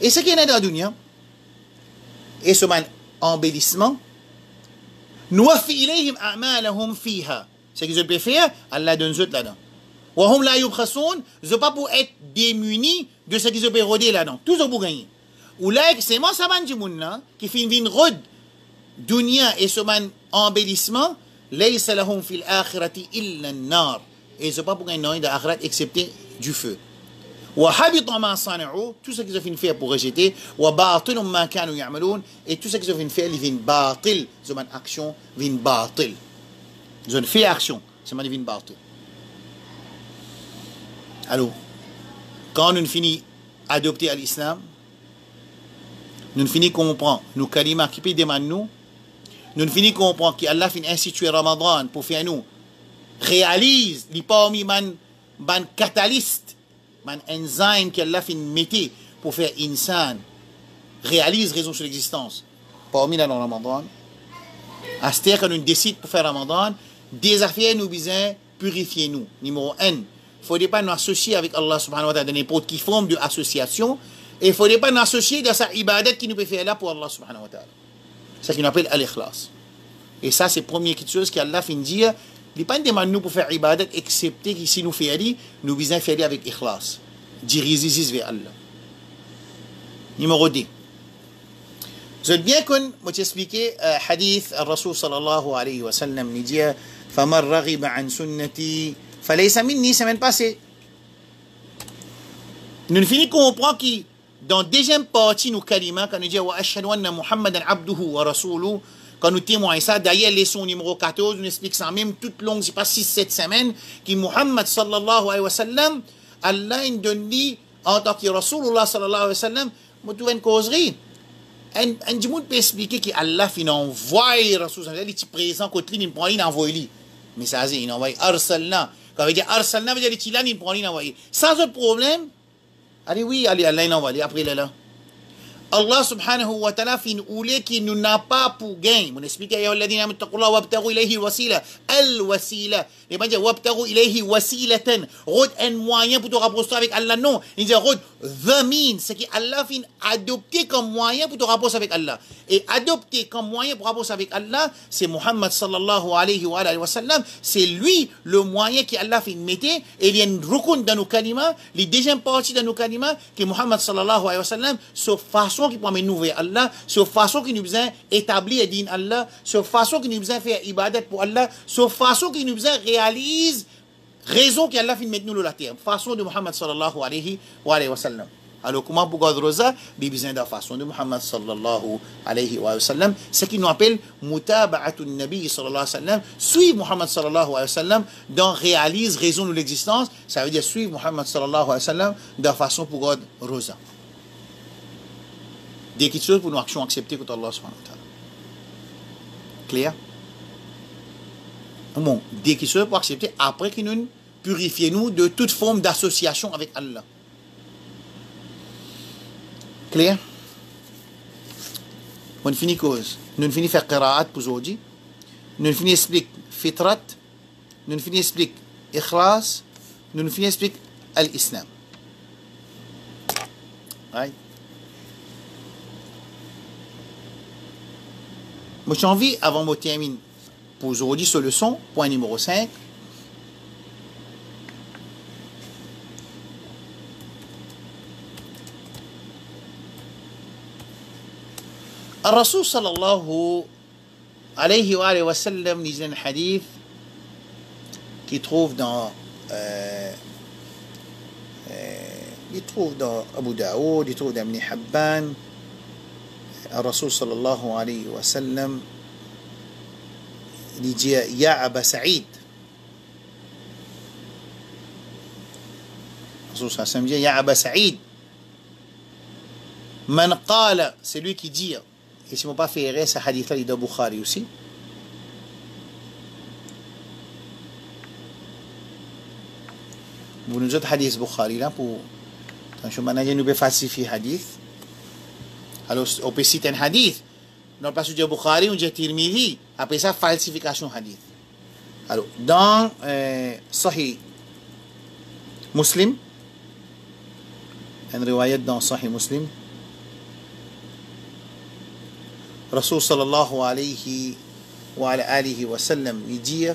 et ce qui est dans la dunya, et ce man embellissement. Nuwaffi ilayhim a'malahum fiha. Ce qu'ils peuvent faire, Allah donne eux là-dedans. Wa hum la yubkhasun, ils pas pour être démunis de ce qu'ils peuvent roder là-dedans. Tout ça pour gagner. Ou là, c'est moi ça man du monde là qui fait une rod dunya et ce man embellissement, laysa lahum fil akhirati illa an-nar. Et c'est pas pour gagner dans l'akhirat excepté du feu. Wa habita ma sana'u, tout ce qu'ils ont fait faire pour rejeter, wa batilun ma kanu ya'malun, et tout ce qu'ils ont fait faire, ils viennent batil, c'est une action, viennent batil. Ils ont fait action, c'est une viennent batil. Alors, quand nous finissons adopter à l'islam, nous finissons comprendre, nous kalima qui peut demander nous finissons comprendre qu'Allah finit instituer Ramadan pour faire nous réalise les parmi man catalyste, man enzyme qu'Allah finit mettre pour faire insan réalise raison sur l'existence. Parmi là dans Ramadan, à ce que nous décidons pour faire Ramadan, des affaires nous besoin purifier nous. Numéro 1, il ne faudrait pas nous associer avec Allah subhanahu wa ta'ala dans n'importe quelle forme d'association. Et il ne faudrait pas nous associer dans sa ibadat qui nous peut faire là pour Allah subhanahu wa ta'ala. C'est ce qu'on appelle al-ikhlas. Et ça, c'est la première chose qu'Allah fait dire. Il n'est pas demandé nous pour faire ibadat, excepté que si nous faisons, nous devons faire avec ikhlas. Diriger vers Allah. Numéro 2. Vous êtes bien qu'on m'a expliqué hadith al-Rasul sallallahu alayhi wa sallam, il dit فَمَنْ رَغِبَ عَنْ سُنَّتِي فَلَيْسَ مِنِّي, semaine passée. Nous finissons comprendre que dans la deuxième partie nous kalima, quand nous dit wa ashhadu anna Muhammadan abduhu wa rasuluhu, quand nous témoignons ça, d'ailleurs leçon numéro 14, nous explique ça même toute longue, c'est pas 6-7 semaines, que Muhammad sallallahu alayhi wa sallam, Allah il donne lui en tant que Rasulullah sallallahu alayhi wa sallam, nous trouvons une causerie. Un du monde peut expliquer que Allah fin envoie Rasulullah, il est présent quand il prend il envoie lui. Mais ça c'est il envoie arsalna. Quand il dit arsalna, veut dire qu'il là il prend il envoie. Sans autre problème. Allez, oui, allez, Allah il envoie, après là. Allah subhanahu wa ta'ala fin oulé qui nous n'a pas pour gain. On explique ya alladhina amtaqullaha wabtaghu ilayhi wasila. Al wasila. Il va dire wabtaghu ilayhi wasilatan. Route un moyen pour te rapprocher avec Allah. Non, il dit route the means, c'est qu'Allah fin adopté comme moyen pour te rapprocher avec Allah. Et adopté comme moyen pour rapprocher avec Allah, c'est Muhammad sallallahu alayhi wa sallam. C'est lui le moyen qu'Allah fin mettait. Et il y a une rukun dans nos kalima, les deuxième partie dans nos kalima, que Muhammad sallallahu alayhi wa sallam, sauf façon qui prend nous vers Allah, sur façon qui nous besoin établir din Allah, sur façon qui nous besoin faire ibadat pour Allah, sur façon qui nous besoin réalise raison qu'Allah fait mettre nous la terre, façon de Muhammad sallallahu alayhi wa sallam. Alors comment pour garder ça, besoin de la façon de Muhammad sallallahu alayhi wa sallam, ce qui nous appelle mutaba'atun nabi sallallahu alayhi wa sallam, suivre Muhammad sallallahu alayhi wa sallam dans réalise raison de l'existence, ça veut dire suivre Muhammad sallallahu alayhi wa sallam de la façon pour garder rosa. Des choses pour nos actions acceptées contre Allah subhanahu wa ta'ala. Clair? Bon, des choses pour accepter après qu'il nous purifie nous de toute forme d'association avec Allah. Clair? On finit cause. Nous finit faire qira'at pour aujourd'hui. Nous finit explique fitrat. Nous finit explique ikhlas. Nous finit explique al-islam. Right? Moi, j'ai envie, avant de terminer, pour aujourd'hui, ce leçon, point numéro 5. الرسول صلى الله عليه وآله وسلم disait un hadith qu'il trouve dans Abu Daoud, il trouve dans Ibn Hibban. الرسول صلى الله عليه وسلم يجي يا أبا سعيد. الرسول صلى الله عليه وسلم dit يا أبا سعيد من قال, c'est lui qui dit, et si on ne pas fait errer ce hadith là il est dans Bukhari aussi. Vous nous autres hadith Bukhari là pour je manager nous peut falsifier hadith. Alors, on peut citer un hadith. Dans le passage de Bukhari, on dit Tirmidhi. Après ça, falsification hadith. Alors, dans Sahih Muslim, une riwayat dans Sahih Muslim, Rasul sallallahu alayhi wa alihi wa sallam, il dit,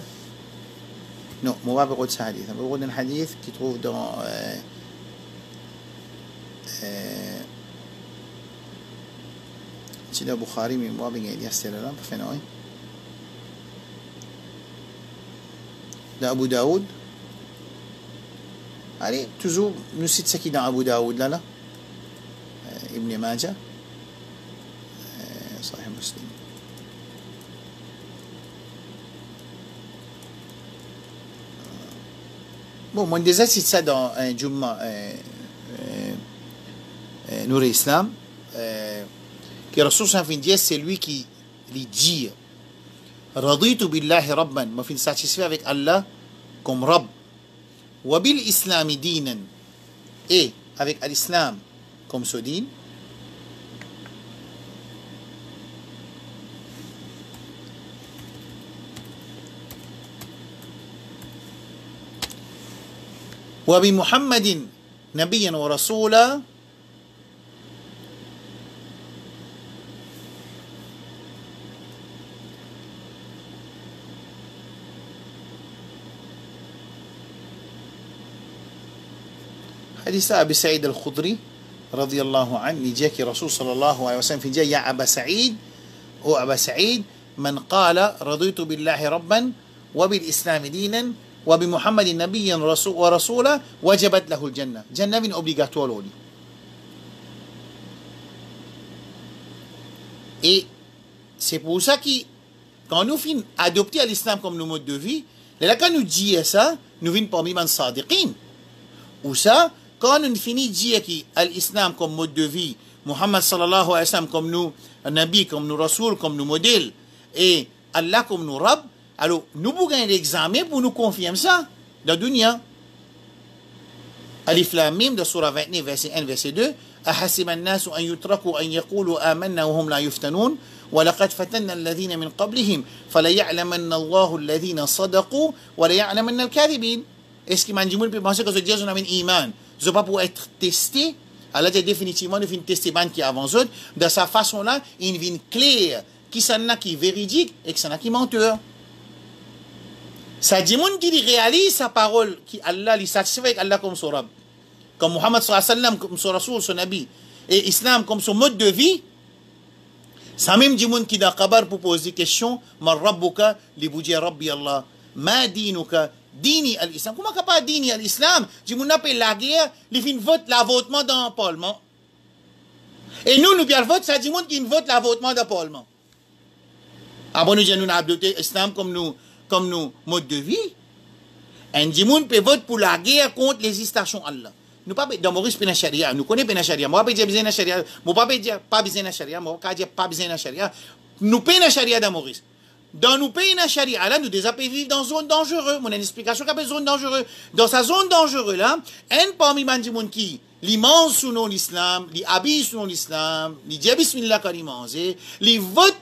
non, on va pas ce hadith. On va un hadith qui trouve dans سيدنا بخاري من موابين يدي استلالة بفنوي ده أبو داود علي تزو نسيت سكينا أبو داود لا ابن ماجه صحيح مسلم bon moi déjà cite ça dans un Jumma Nour Islam que Rasul sallallahu alayhi wa sallam c'est lui qui lui dit raditu billahi rabban, ma fin satisfait avec Allah comme Rabb, wa bil islami dinan, et avec l'islam comme ce din, wa bi Muhammadin nabiyyan wa rasula, حديث أبي سعيد الخدري رضي الله عنه يجيك رسول صلى الله عليه وسلم في جاي يا أبا سعيد أو أبا سعيد من قال رضيت بالله ربا وبالإسلام دينا وبمحمد نبيا ورسولا وجبت له الجنة. جنة من obligatoire لولي. Et c'est pour ça que quand nous finissons adopter l'islam comme nos mode de vie, là quand nous disons ça, nous venons parmi les sadiqin. Ou ça, quand nous finissons de dire que l'islam comme mode de vie, Muhammad sallallahu alayhi wa sallam comme nous, Nabi comme nous Rasoul, comme nous modèles, et Allah comme nous Rab, alors nous pouvons gagner l'examen pour nous confirmer ça dans la dunya. Alif Lam Mim de surah 29, verset 1, verset 2. أحسب الناس أن يتركوا أن يقولوا آمنا وهم لا يفتنون ولقد فتنا الذين من قبلهم فليعلمن الله الذين صدقوا وليعلمن الكاذبين. Est-ce que Manjimoun peut penser que ce Dieu, on a un iman, ce n'est pas pour être testé? Alors définitivement, nous finissons tester ban qui avance eux. De sa façon-là, il vient clair qui s'en a qui est véridique et qui s'en a qui est menteur. Ça dit moun qui réalise sa parole, qui Allah lui satisfait avec Allah comme son Rab, comme Muhammad sallallahu alayhi wa sallam comme son Rasoul, son Nabi, et Islam comme son mode de vie. Ça même dit moun qui dans Qabar pour poser des questions, ma rabbuka li boudji Rabbi Allah, ma dinuka dini al-Islam. Comment pas dini al-Islam? Dit moun appelle la guerre, il fin vote l'avotement dans le Parlement. Et nous bien le vote, ça dit moun qui vote l'avotement dans le Parlement. Ah bon, nous avons adopté l'Islam comme nous mode de vie. Un dimoun peut voter pour la guerre contre les stations Allah. Nous pas dans Maurice pena charia, nous connaissons pena charia. Moi pas dire besoin de charia, moi pas dire pas besoin de charia, moi pas dire pas besoin de charia. Nous pena charia dans Maurice. Dans nous pena charia là, nous déjà vivre dans zone dangereuse. Mon explication qu'a zone dangereuse. Dans sa zone dangereuse là, un parmi man dimoun qui l'immense sous nom l'islam, li habille sous nom l'islam, li dit bismillah quand il mange, li vote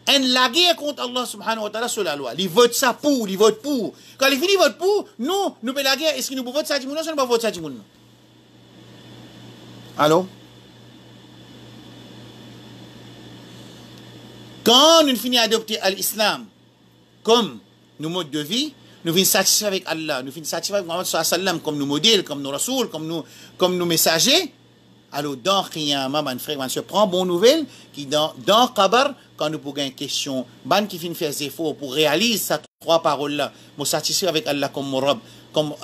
en la guerre contre Allah subhanahu wa ta'ala sur la loi. Il vote ça pour, il vote pour. Quand il finit vote pour, nous paie la guerre. Est-ce que nous pouvons voter ça du monde ou nous ne pouvons pas voter ça du monde? Allô? Quand nous finissons d'adopter l'islam comme nos modes de vie, nous venons satisfaire avec Allah, nous venons satisfaire avec Muhammad sallallahu alayhi wa sallam comme nos modèles, comme nos rasouls, comme nos messagers. Alors, dans Qiyamah, mon frère, je prends bonne nouvelle, qui dans Qabar, quand nous pouvons une question, ban qui finit faire des efforts pour réaliser ces trois paroles-là, me satisfaire avec Allah comme mon Rab, comme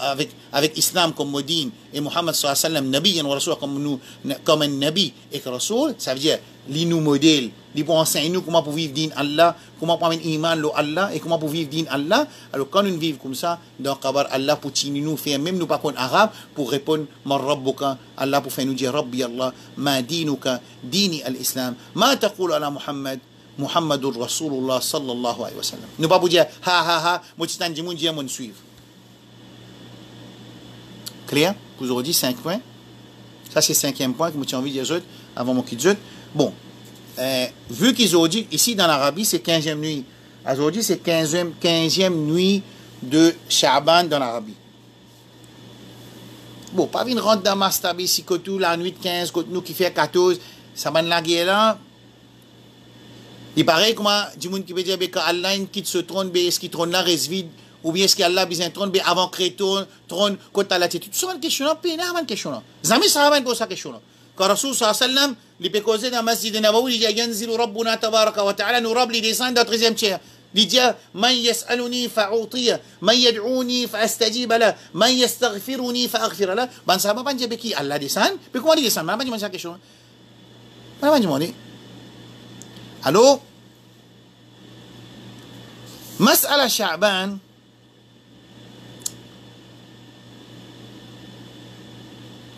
avec Islam comme Modine, et Muhammad sallallahu alayhi wa sallam, Nabi et Rasoul comme un Nabi et Rasoul, ça veut dire, li nous modèle, li pour enseigner nous comment pour vivre din Allah, comment pour avoir un iman lo Allah, et comment pour vivre din Allah. Alors quand nous vivons comme ça, dans Qabar, Allah pour nous faire, même nous pas qu'on arabe, pour répondre, ma rabbuka, Allah pour faire nous dire, Rabbi Allah, ma dinuka, dini al-Islam, ma taqul ala Muhammad, Muhammadur Rasulullah sallallahu alayhi wa sallam. Nous pas pour dire, ha, moi tu t'en dis, mon Dieu, mon suivre. Clair? Vous aurez dit 5 points. Ça c'est le 5e point que j'ai envie de dire avant mon kit. Bon, vu qu'ils ont dit, ici dans l'Arabie, c'est 15e nuit. Aujourd'hui, c'est 15e nuit de Sha'ban dans l'Arabie. Bon, pas venir rentrer dans Mastabi, si tout la nuit de 15, côté nous qui fait 14, ça va la guerre là. Il paraît comment, du monde qui veut dire que Allah quitte ce trône, est-ce qu'il trône là reste vide, ou bien est-ce qu'Allah a besoin de trône, avant créer trône, quand à la tête. Tout ça, une question là, une question là. Zami, ça va poser cette question là. Quand Rasul sallallahu alayhi wa sallam, il peut causer dans le Masjid Nabawi, il dit, yanzilu Rabbuna tabaraka wa ta'ala, nous Rabb, il descend dans le 3e tiers. Il dit, man yas'aluni fa'utiya, man yad'uni fa'astajiba la, man yastaghfiruni fa'aghfira la. Ben, ça va pas dire qui Allah descend, puis comment il descend? Je ne vais pas demander cette question. Je ne vais pas demander. Alors, Mas'ala Sha'ban,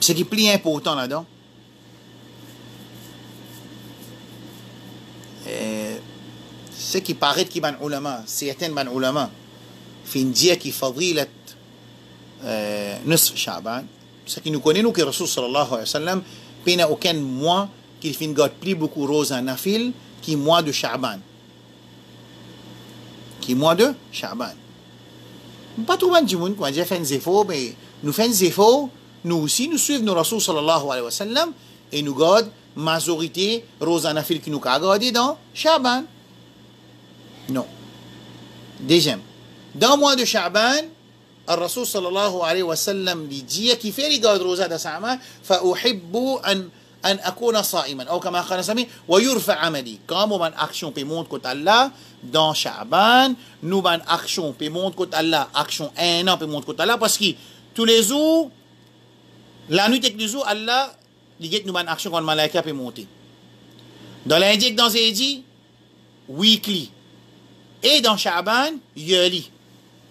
ce qui est plus important là-dedans, ce qui paraît qui ban ulama, certains ban ulama, fin dire qui fadilat nisf Sha'ban, ce qui nous connaît nous que Rasul sallallahu alayhi wa sallam, il n'y a aucun mois qu'il fin garde plus beaucoup rose en nafil qui mois de Sha'ban. Qui mois de Sha'ban. Pas tout le monde qui a fait des efforts, mais nous faisons des efforts, nous aussi, nous suivons nos Rasul sallallahu alayhi wa sallam, et nous gardons majorité rose en nafil qui nous a gardé dans Sha'ban. Non. Deuxième. Dans le mois de Sha'ban, le Rasul sallallahu alayhi wa sallam dit qui fait les gardes rosas de Sha'ban, فأحب أن أن أكون صائما أو كما قال سامي ويرفع عملي comme on action peut montre que Allah dans Sha'ban nous ban action peut montre que Allah action un an peut montre que Allah parce que tous les jours la nuit et les jours Allah dit nous ban action quand malaika peut monter dans l'indique dans Zédi weekly et dans Sha'ban yearly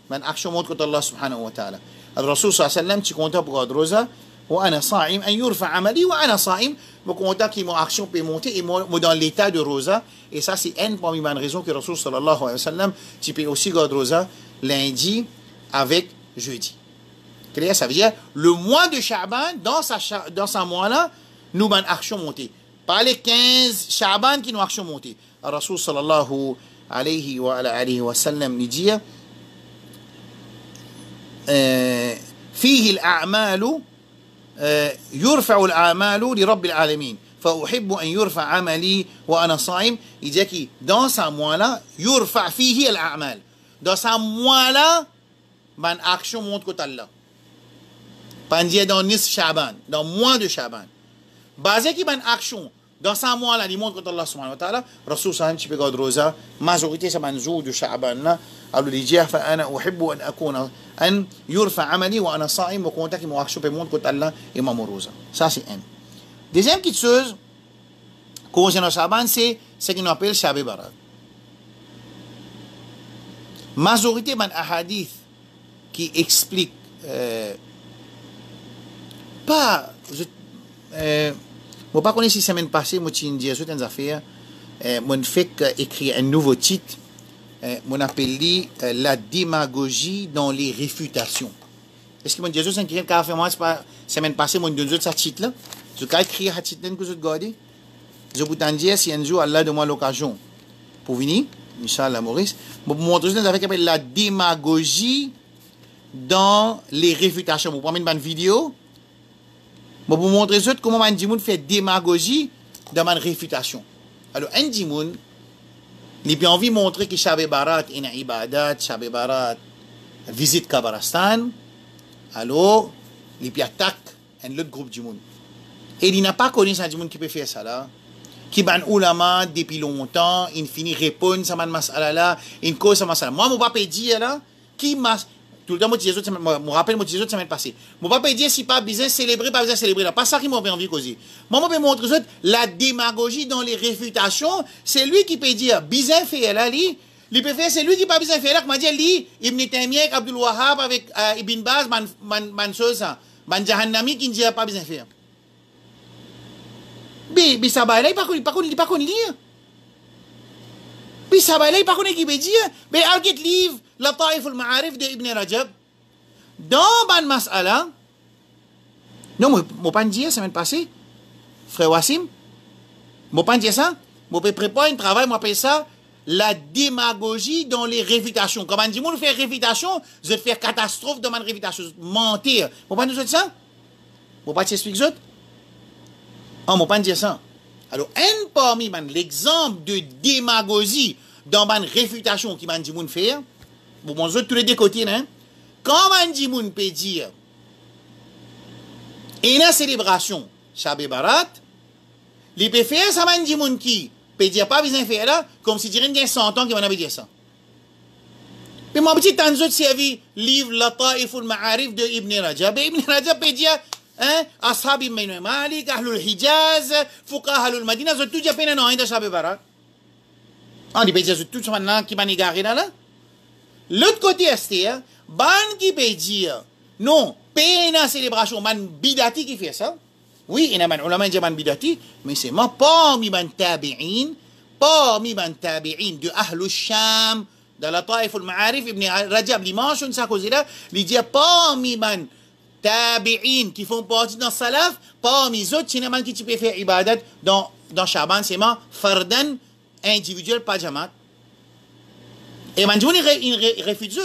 ban action montre que Allah subhanahu wa ta'ala الرسول صلى الله عليه وسلم tu comptes pour Rosa وأنا صائم أن يرفع عملي وأنا صائم me content que mon action peut monter et moi dans l'état de rosa et ça c'est une parmi les raisons que Rasul sallallahu alayhi wa sallam tu peux aussi garder rosa lundi avec jeudi. Clair, ça veut dire le mois de Sha'ban dans sa mois là nous ban action monter pas les 15 Sha'ban qui nous action monter. Rasul sallallahu alayhi wa sallam nous dit فيه الأعمال يرفع الأعمال لرب العالمين فأحب أن يرفع عملي وأنا صائم يجاكي dans ce mois-là يرفع فيه الأعمال dans ce mois-là ban action montre que Allah pendant dans nis Shaban dans mois de Shaban basé qui ban action dans ce mois-là il montre que Allah subhanahu wa ta'ala Rasul sallam tu peux garder rosa majorité ça ban jour de Shaban là alors il dit فأنا أحب أن أكون أن يرفع عملي وأنا صائم وكنت كي مواكشو بمون كنت الله إمام روزا ça c'est un deuxième petite chose concernant Shaban c'est ce qu'on appelle Shab Barat majorité man ahadith qui explique pas moi pas connais si semaine passée moi j'ai dit certaines affaires mon fait écrire un nouveau titre mon appelé la démagogie dans les réfutations. Est-ce que mon Jésus c'est quelqu'un qui a fait moi pas semaine passée mon Dieu ça titre là je vais écrire un titre que je garder je vous t'en dire si un jour Allah donne moi l'occasion pour venir inchallah Maurice pour vous montrer ça avec la démagogie dans les réfutations vous prendre une vidéo pour vous montrer comment man dimoun fait démagogie dans ma réfutation. Alors un dimoun il a envie de montrer que Shab Barat est une ibadat, Shab Barat visite Kabaristan, alors il attaque un autre groupe du monde. Et il n'a pas connu ça du monde qui peut faire ça là. Qui ban ulama depuis longtemps, il finit répondre ça man masala là, une cause ça masala. Moi mon papa dit là, qui mas tout le temps me rappelle moi les autres semaine passée. Mon papa dit si pas besoin célébrer pas besoin célébrer là, pas ça qui m'a envie de causer. Moi me montrer aux autres la démagogie dans les réfutations, c'est lui qui peut dire besoin faire là lui, il peut faire c'est lui qui pas besoin faire là comme dit lui Ibn Taymiyyah avec Abdul Wahhab avec Ibn Baz man chose ça, man Jahannami qui dit pas besoin faire. Bi ça ba là il pas connaît lire. Bi ça ba là il pas connaît qui veut dire, mais arrête livre لطائف المعارف de Ibn Rajab dans ban mas'ala non moi pas dire semaine passée frère Wassim moi pas dire ça moi peut préparer un travail moi appelle ça la démagogie dans les réfutations comment dit moi faire réfutation je vais faire catastrophe dans ma réfutation mentir moi pas dire ça moi pas t'expliquer ça moi pas dire ça alors un parmi l'exemple de démagogie dans ma réfutation qui m'a dit mon faire bon, moi, tous les deux côtés, hein. Quand on dit moun peut dire, une célébration, Shab Barat, il peut faire ça, man dit moun qui peut dire pas besoin de faire là, comme si dirait qu'il y a 100 ans qu'il va dire ça. Puis mon petit tant d'autres servi livre Lataif al-Ma'arif de Ibn Rajab. Ibn Rajab peut dire, hein, Ashab Ibn Malik, Ahlul Hijaz, Fuqaha Ahlul Madina, ils ont tout dit peine non, de Shab Barat. On dit peut dire tout ça maintenant qui va négarer là. L'autre côté, c'est ban qui peut dire non, paye une célébration, man bidati qui fait ça. Oui, il y a un ulama qui dit bidati, mais c'est moi parmi ban tabi'in de Ahlul Sham, de la Taif al-Ma'arif, Ibn Rajab, il mentionne ça cause là, il dit parmi ban tabi'in qui font partie dans salaf, parmi les autres, c'est un qui peut faire ibadat dans Shaban, c'est moi fardan individuel, pas jamaat. Et maintenant, il refuse.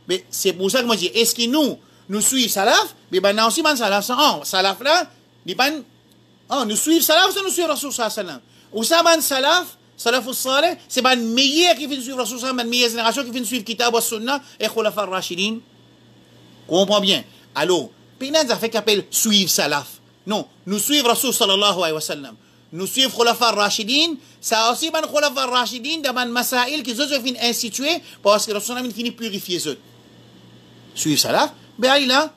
Mais c'est pour ça que moi je dis, est-ce que nous suivons Salaf? Mais maintenant aussi, Salaf, Salaf là, nous suivons Salaf ou nous suivons Rasul sallallahu alayhi wa sallam? Ou ça, Salaf, Salaf Salih, c'est le meilleur qui vient suivre Rasul sallallahu alayhi wa sallam, la meilleure génération qui vient suivre Kitab wa Sunnah et Khulafa Rashidin. Comprends bien. Alors, puis il y a des affaires qui appellent suivre Salaf. Non, nous suivons Rasul sallallahu alayhi wa sallam. Nous suivons Khulafa Rashidin. Ça aussi, ban Khulafa Rashidin, dans ban masail qui ont fini institués parce que Rasul a fini purifier eux. Suivez ça là. Ben là,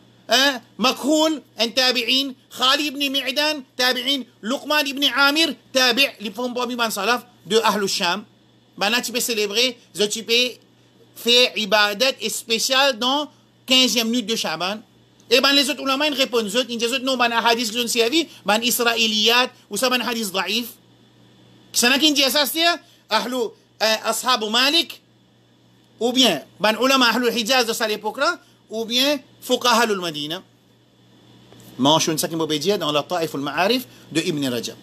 مكحول التابعين خالد بن معدان تابعين لقمان بن عامر تابع اللي فهم بابي بن صلاف de أهل الشام. Ben tu peux célébrer, tu peux faire ibadat spécial dans 15e minute de Shaban. Et ben les autres ulama ils répondent ils disent non ben hadith qui ont servi ben israéliyat ou ça ben hadith ضعيف. Qui s'en a qui dit ça c'est أهل أصحاب مالك ou bien ben ulama أهل الحجاز de cette époque-là ou bien فقهاء المدينة. mentionne ça qui m'a dit dans la Taif al-Ma'arif de Ibn Rajab.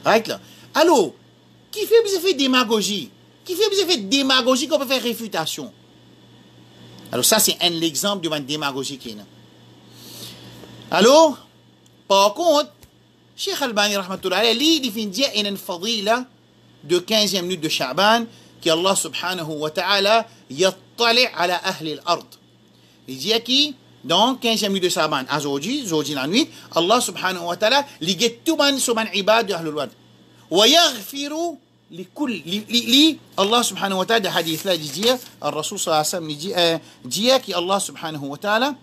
Right là. Alors, qui fait démagogie? Qui fait démagogie qu'on peut faire réfutation? Alors ça c'est un exemple de ma démagogie qui est là. Alors, par contre, Cheikh Albani rahmatullah alayhi il finit une fadila de 15e minute de Sha'ban qui Allah subhanahu wa ta'ala yattali' ala ahli al-ard. Il dit qui donc 15e minute de Sha'ban aujourd'hui la nuit Allah subhanahu wa ta'ala li get tout ban sur man ibad de ahli al-ard wa yaghfiru لكل الله سبحانه وتعالى حديث لا جزية الرسول صلى الله عليه وسلم جياك الله سبحانه وتعالى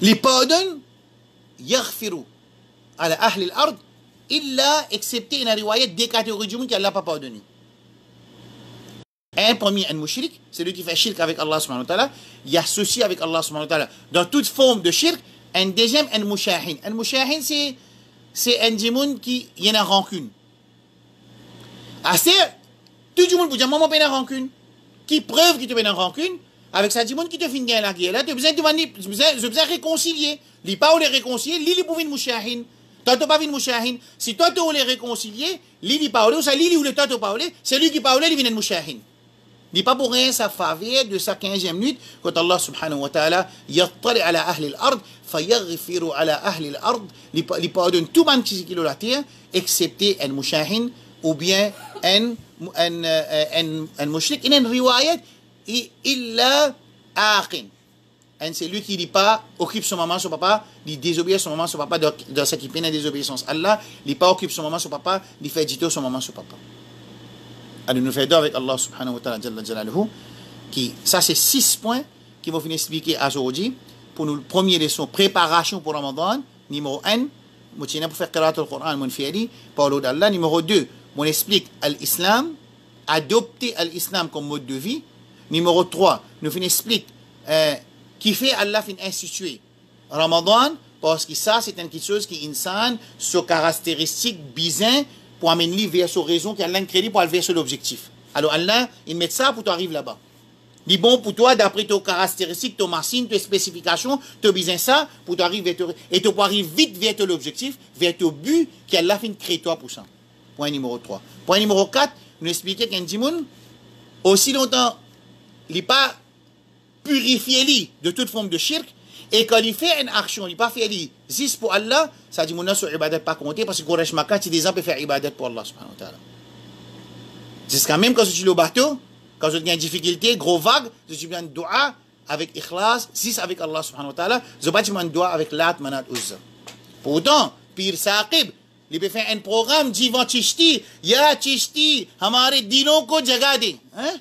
لبادن يغفر على أهل الأرض إلا excepté une رواية des catégories du monde qui Allah pas pardonné. Un premier, un mushrik, c'est lui qui fait shirk avec Allah subhanahu wa ta'ala, il associe avec Allah subhanahu wa ta'ala dans toute forme de shirk. Un deuxième, un mushahin. Un mushahin, c'est un djimoun qui y a une rancune. Assez, tout le monde peut dire, maman, il y a une rancune. Qui preuve qu'il te met une rancune, avec sa djimoun qui te finit la guerre. Là, tu as besoin de réconcilier. Il n'y a pas où les réconcilier, il pour une mushahin. Toi, tu n'as pas vu une mushahin. Si toi, tu veux les réconcilier, il n'y a pas où, ça, il ou le toi, tu parles, c'est lui qui parle, il vient une mushahin. Il n'est pas pour rien sa faveur de sa 15e minute quand Allah subhanahu wa ta'ala yattali ala ahli al-ard fayaghfiru ala ahli al-ard il pardonne tout le monde qui est sur la terre excepté un mushahin ou bien un mushrik. Il y a une riwayat illa aqin. C'est lui qui dit pas occupe son maman, son papa, il désobéit son maman, son papa dans ce qui peine la désobéissance Allah, il pas occupe son maman, son papa, il fait dito son maman, son papa. Alors nous faisons avec Allah subhanahu wa ta'ala jalla jalaluhu qui ça c'est 6 points qui vont finir expliquer aujourd'hui pour nous première leçon préparation pour Ramadan numéro 1 moi pour faire qiraat al-Qur'an mon fiali parole d'Allah numéro 2 on explique l'islam adopter l'islam comme mode de vie numéro 3 nous finir explique qui fait Allah fin instituer Ramadan parce que ça c'est une chose qui insan sur caractéristique bizarre pour amener vers sa raison qui a un crédit pour aller vers l'objectif. Alors Allah, il met ça pour t'arriver là-bas. Il est bon pour toi d'après tes caractéristiques, tes machines, tes spécifications, tu as besoin ça pour t'arriver et tu peux arriver vite vers l'objectif, vers ton but qui Allah fin créer toi pour ça. Point numéro 3. Point numéro 4, nous expliquer qu'un djimoun, aussi longtemps, il n'est pas purifié de toute forme de shirk. Et quand il fait une action, il n'a pas fait juste pour Allah, ça dit mon sur ibadat pas compter parce que Quraysh Makkah, tu des gens peuvent faire ibadat pour Allah subhanahu wa ta'ala. Jusqu'à même quand tu es au bateau, quand tu as une difficulté, gros vague, tu fais un dua avec ikhlas, si avec Allah subhanahu wa ta'ala, tu pas un dua avec Lat, Manat, Uzza. Pourtant, pire saqib, il peut faire un programme, Jivan Chishti, Ya Chishti, Hamare Dilon ko jaga de. Hein?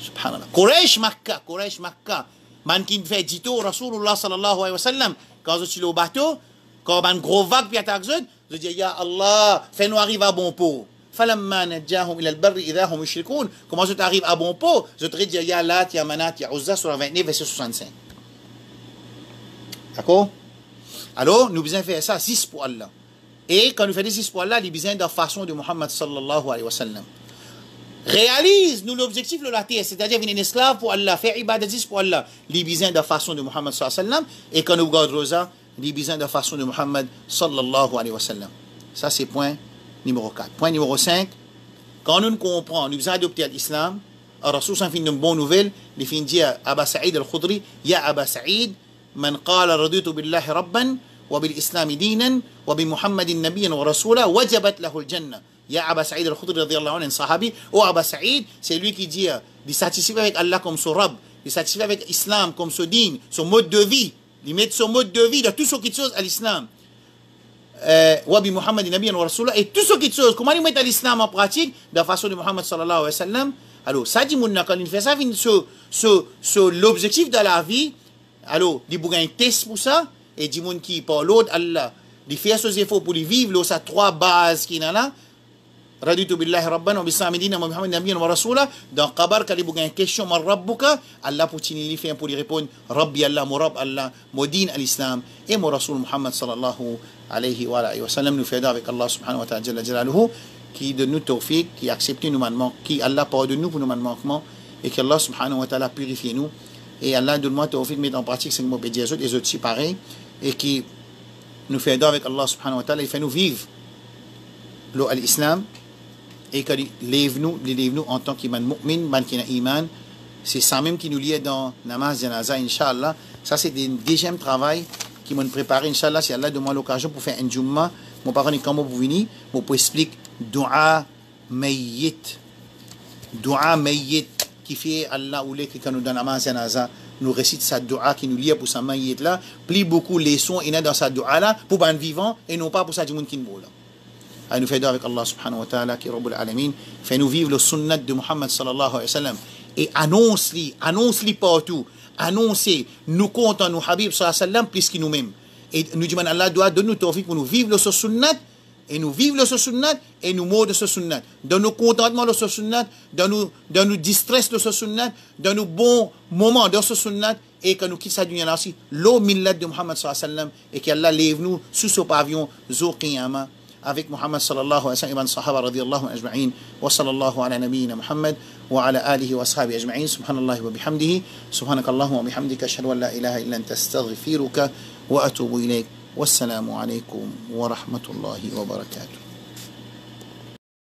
Subhanallah. Quraysh Makkah. Man qui fait dito Rasulullah sallallahu alayhi wa sallam. Quand je suis au bateau, quand man gros vague puis attaque je dis ya Allah, fais-nous arriver à bon port. Falamma najahum ila al-barri idha hum yushrikun. Comment je t'arrive à bon port? Je te dis ya Lat, ya Manat, ya Uzza sur 29 verset 65. D'accord? Alors, nous besoin faire ça 6 pour Allah. Et quand nous faisons 6 pour Allah, il besoin de la façon de Muhammad sallallahu alayhi wa sallam. Réalise nous l'objectif de la terre, c'est-à-dire venir un esclave pour Allah, faire ibadat pour Allah, les besoins de la façon de Muhammad sallallahu alayhi wa sallam, et quand nous regardons ça, les besoins de la façon de Muhammad sallallahu alayhi wa sallam. Ça c'est point numéro 4. Point numéro 5, quand nous comprenons, nous besoin d'adopter l'islam, Rasul s'en fait une bonne nouvelle, il dit à Aba Sa'id al-Khudri, Ya Aba Sa'id, man qala raditu billahi rabban, وبالإسلام دينا وبمحمد نبيا ورسولا وجبت له الجنة. Il y a Abba Saïd al-Khudri radiyallahu anhu, un sahabi. Oh, Abba Saïd, c'est lui qui dit de satisfaire avec Allah comme son Rabb, de satisfaire avec l'Islam comme son dîne, son mode de vie, de mettre son mode de vie dans tout ce qui est chose à l'Islam. Wabi Muhammad Nabiyan wa Rasulullah, et tout ce qui est chose, comment il met l'Islam en pratique, de la façon de Muhammad sallallahu alayhi wa sallam. Alors, ça dit, quand il fait ça, l'objectif de la vie, alors, il y a un test pour ça, et il dit, qui par l'autre, Allah, il fait ses efforts pour vivre, ça trois bases qui sont là. Raditu billahi rabban wa bisami dina wa Muhammad nabiyyan wa rasula. Dans Qabar, quand il y a une question, man rabbuka, Allah pour lui faire pour lui répondre, Rabbi Allah, mon Rabb Allah, mon din à l'islam, et mon Rasul Muhammad sallallahu alayhi wa sallam, nous faisons avec Allah subhanahu wa ta'ala jalla jalaluhu, qui donne nous tawfiq, qui accepte nos manquements, qui Allah pardonne nous pour nos manquements, et que Allah subhanahu wa ta'ala purifie nous, et Allah donne-moi tawfiq, mettre en pratique ce que nous dit les autres aussi pareil, et qui nous faisons avec Allah subhanahu wa ta'ala, il fait nous vivre l'islam, et que lève-nous en tant qu'imam mu'min, man qui a iman. C'est ça même qui nous lie dans namaz janaza, Inch'Allah. Ça, c'est le deuxième travail qui m'a préparé, Inch'Allah. Si Allah donne l'occasion pour faire un jumma, mon parent est comment vous venez, pour expliquer dua mayyit. Dua mayyit, qui fait Allah ou les qui nous donne namaz janaza, nous récite sa dua qui nous lie pour sa mayyit là. Plus beaucoup les sons, il y a dans sa dua là, pour un vivant, et non pas pour ça du monde qui nous là. Nous faisons avec Allah subhanahu wa ta'ala qui est Rabbul Alamin, fait nous vivre le sunnat de Muhammad sallallahu alayhi wa sallam et annonce-li partout, annoncer, nous comptons nous Habib sallallahu alayhi wa sallam plus que nous-mêmes. Et nous disons Allah doit donner nous tawfiq pour nous vivre ce sunnat et nous vivre ce sunnat et nous mordre ce sunnat. Dans nos contentements de ce sunnat, dans nos distress de ce sunnat, dans nos bons moments de ce sunnat et que nous quittons cette dunya là aussi, l'eau millat de Muhammad sallallahu alayhi wa sallam et qu'Allah lève nous sous ce pavillon Zur Qiyamah. Avec Muhammad sallallahu alayhi wa sallam, sahaba radiyallahu ajma'in, wa sallallahu ala nabiyyina Muhammad, wa ala alihi wa ashabi ajma'in, subhanallahi wa bihamdihi, subhanakallahumma wa bihamdika, ashhadu an la ilaha illa anta astaghfiruka wa atubu ilayk. Wassalamu alaykum wa rahmatullahi wa barakatuh.